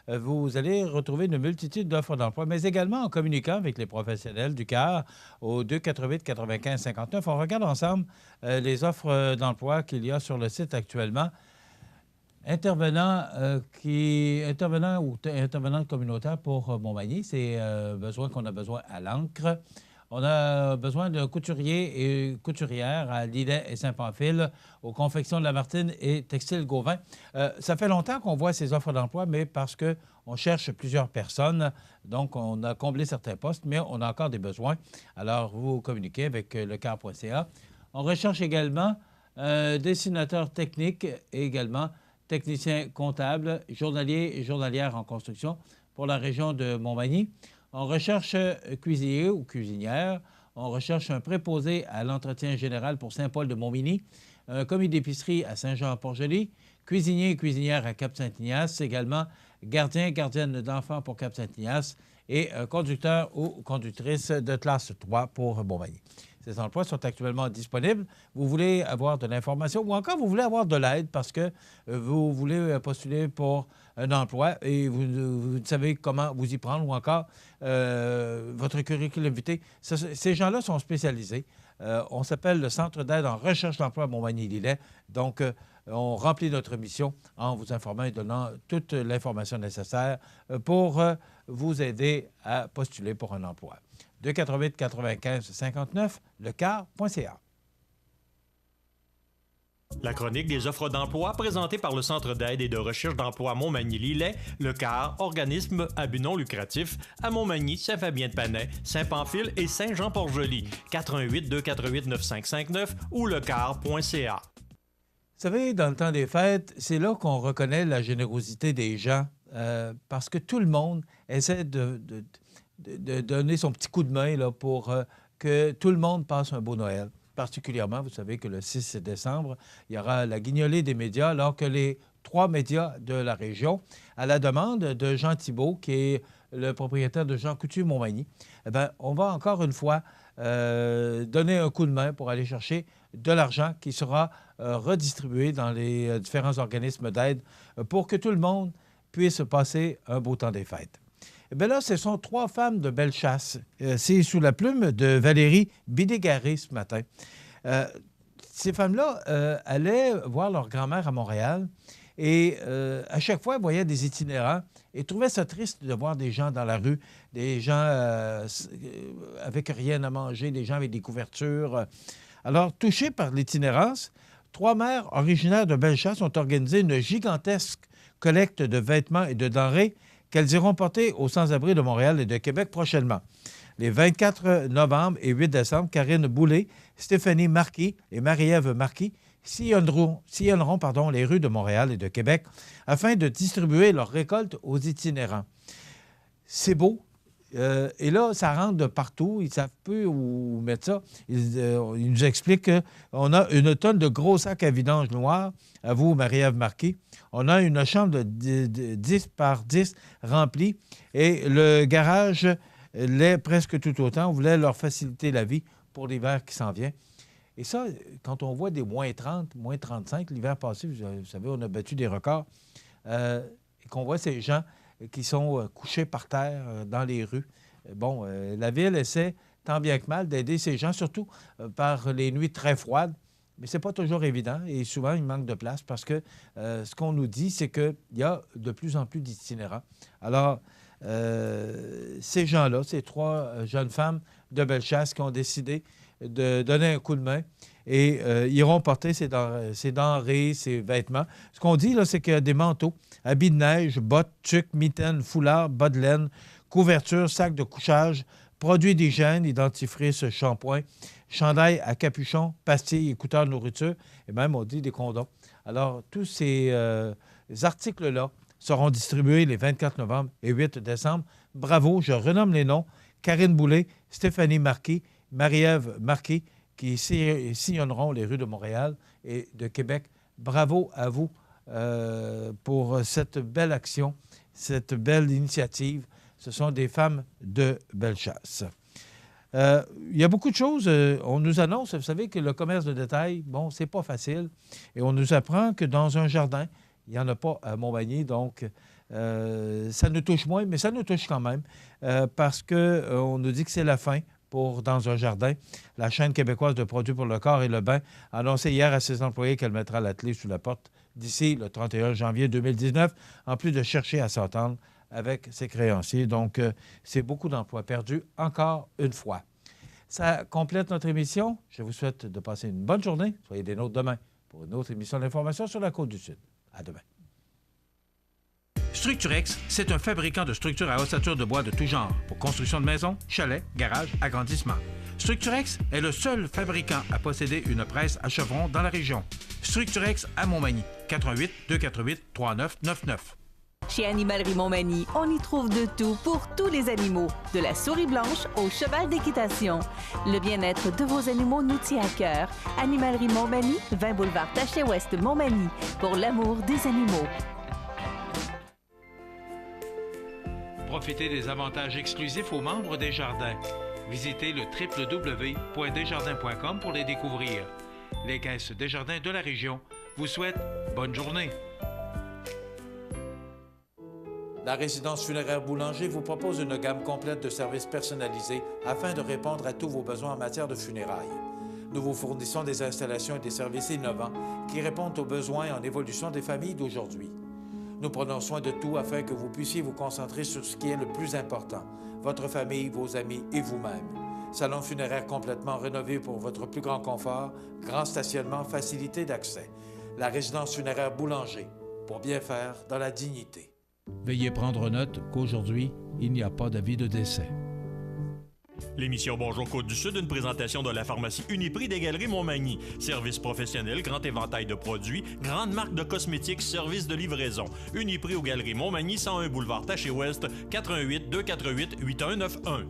[SPEAKER 1] vous allez retrouver une multitude d'offres d'emploi, mais également en communiquant avec les professionnels du CAR au 248-95-59. On regarde ensemble les offres d'emploi qu'il y a sur le site actuellement. Intervenant communautaire pour Montmagny, c'est besoin qu'on a besoin à l'encre. On a besoin d'un couturier et couturière à Lillet et Saint-Pamphile, aux confections de la Martine et Textile Gauvin. Ça fait longtemps qu'on voit ces offres d'emploi, mais parce qu'on cherche plusieurs personnes, donc on a comblé certains postes, mais on a encore des besoins. Alors, vous communiquez avec le car.ca. On recherche également dessinateur technique et également technicien comptable, journalier et journalière en construction pour la région de Montmagny. On recherche cuisinier ou cuisinière. On recherche un préposé à l'entretien général pour Saint-Paul-de-Montmagny, un commis d'épicerie à Saint-Jean-Port-Joli, cuisinier et cuisinière à Cap-Saint-Ignace, également gardien, gardienne d'enfants pour Cap-Saint-Ignace et un conducteur ou conductrice de classe 3 pour Montmagny. Ces emplois sont actuellement disponibles. Vous voulez avoir de l'information ou encore vous voulez avoir de l'aide parce que vous voulez postuler pour un emploi et vous ne savez comment vous y prendre ou encore votre curriculum vitae. Ces gens-là sont spécialisés. On s'appelle le Centre d'aide en recherche d'emploi à Montmagny-Lillet. Donc, on remplit notre mission en vous informant et donnant toute l'information nécessaire pour vous aider à postuler pour un emploi. 248-95-59, lecar.ca.
[SPEAKER 5] La chronique des offres d'emploi présentée par le Centre d'aide et de recherche d'emploi Montmagny-Lillet, le CAR, organisme à but non lucratif, à Montmagny, Saint-Fabien-de-Panay, Saint-Pamphile et Saint-Jean-Port-Joli, 418-248-9559 ou lecar.ca.
[SPEAKER 1] Vous savez, dans le temps des fêtes, c'est là qu'on reconnaît la générosité des gens parce que tout le monde essaie de donner son petit coup de main là, pour que tout le monde passe un beau Noël. Particulièrement, vous savez que le 6 décembre, il y aura la guignolée des médias, alors que les 3 médias de la région, à la demande de Jean Thibault, qui est le propriétaire de Jean Coutu Montmagny, on va encore une fois donner un coup de main pour aller chercher de l'argent qui sera redistribué dans les différents organismes d'aide pour que tout le monde puisse passer un beau temps des fêtes. Bien là, ce sont 3 femmes de Bellechasse. C'est sous la plume de Valérie Bidégaré ce matin. Ces femmes-là allaient voir leur grand-mère à Montréal et à chaque fois, elles voyaient des itinérants et trouvaient ça triste de voir des gens dans la rue, des gens avec rien à manger, des gens avec des couvertures. Alors, touchées par l'itinérance, 3 mères originaires de Bellechasse ont organisé une gigantesque collecte de vêtements et de denrées qu'elles iront porter aux sans-abri de Montréal et de Québec prochainement. les 24 novembre et 8 décembre, Karine Boulay, Stéphanie Marquis et Marie-Ève Marquis sillonneront les rues de Montréal et de Québec afin de distribuer leurs récoltes aux itinérants. C'est beau. Et là, ça rentre de partout. Ils savent peu où mettre ça. Ils nous expliquent qu'on a une tonne de gros sacs à vidange noirs. À vous, Marie-Ève Marquis. On a une chambre de 10 par 10 remplie. Et le garage l'est presque tout autant. On voulait leur faciliter la vie pour l'hiver qui s'en vient. Et ça, quand on voit des moins 30, moins 35, l'hiver passé, vous savez, on a battu des records, et qu'on voit ces gens qui sont couchés par terre dans les rues. Bon, la Ville essaie, tant bien que mal, d'aider ces gens, surtout par les nuits très froides, mais ce n'est pas toujours évident et souvent, il manque de place parce que ce qu'on nous dit, c'est qu'il y a de plus en plus d'itinérants. Alors, ces gens-là, ces 3 jeunes femmes de Bellechasse qui ont décidé de donner un coup de main et iront porter ces denrées, ces vêtements. Ce qu'on dit, là, c'est qu'il y a des manteaux, habits de neige, bottes, tuques, mitaines, foulards, bas de laine, couvertures, sacs de couchage, produits d'hygiène, dentifrice, shampoing, chandail à capuchon, pastilles, écouteurs de nourriture et même, on dit, des condoms. Alors, tous ces articles-là seront distribués les 24 novembre et 8 décembre. Bravo, je renomme les noms. Karine Boulay, Stéphanie Marquis, Marie-Ève Marquis, qui sillonneront les rues de Montréal et de Québec. Bravo à vous pour cette belle action, cette belle initiative. Ce sont des femmes de Bellechasse. Il y a beaucoup de choses. On nous annonce, vous savez, que le commerce de détail, bon, c'est pas facile. Et on nous apprend que dans un jardin, il n'y en a pas à Montmagny, donc ça nous touche moins, mais ça nous touche quand même parce qu'on nous dit que c'est la fin pour Dans un jardin. La chaîne québécoise de produits pour le corps et le bain a annoncé hier à ses employés qu'elle mettra la clé sous la porte d'ici le 31 janvier 2019, en plus de chercher à s'entendre avec ses créanciers. Donc, c'est beaucoup d'emplois perdus, encore une fois. Ça complète notre émission. Je vous souhaite de passer une bonne journée. Soyez des nôtres demain pour une autre émission d'information sur la Côte-du-Sud. À demain.
[SPEAKER 13] Structurex, c'est un fabricant de structures à ossature de bois de tout genre pour construction de maisons, chalets, garages, agrandissements. Structurex est le seul fabricant à posséder une presse à chevrons dans la région. Structurex à Montmagny, 88 248 3999.
[SPEAKER 2] Chez Animalerie Montmagny, on y trouve de tout pour tous les animaux, de la souris blanche au cheval d'équitation. Le bien-être de vos animaux nous tient à cœur. Animalerie Montmagny, 20 boulevard Taché-Ouest Montmagny, pour l'amour des animaux.
[SPEAKER 13] Profitez des avantages exclusifs aux membres des Jardins. Visitez le www.desjardins.com pour les découvrir. Les caisses Desjardins de la région vous souhaitent bonne journée.
[SPEAKER 1] La résidence funéraire Boulanger vous propose une gamme complète de services personnalisés afin de répondre à tous vos besoins en matière de funérailles. Nous vous fournissons des installations et des services innovants qui répondent aux besoins en évolution des familles d'aujourd'hui. Nous prenons soin de tout afin que vous puissiez vous concentrer sur ce qui est le plus important, votre famille, vos amis et vous-même. Salon funéraire complètement rénové pour votre plus grand confort, grand stationnement, facilité d'accès. La résidence funéraire Boulanger, pour bien faire dans la dignité. Veuillez prendre note qu'aujourd'hui, il n'y a pas d'avis de décès.
[SPEAKER 5] L'émission Bonjour Côte-du-Sud, une présentation de la pharmacie Uniprix des Galeries Montmagny. Service professionnel, grand éventail de produits, grande marque de cosmétiques, service de livraison. Uniprix aux Galeries Montmagny, 101 boulevard Taché-Ouest, 88 248 8191.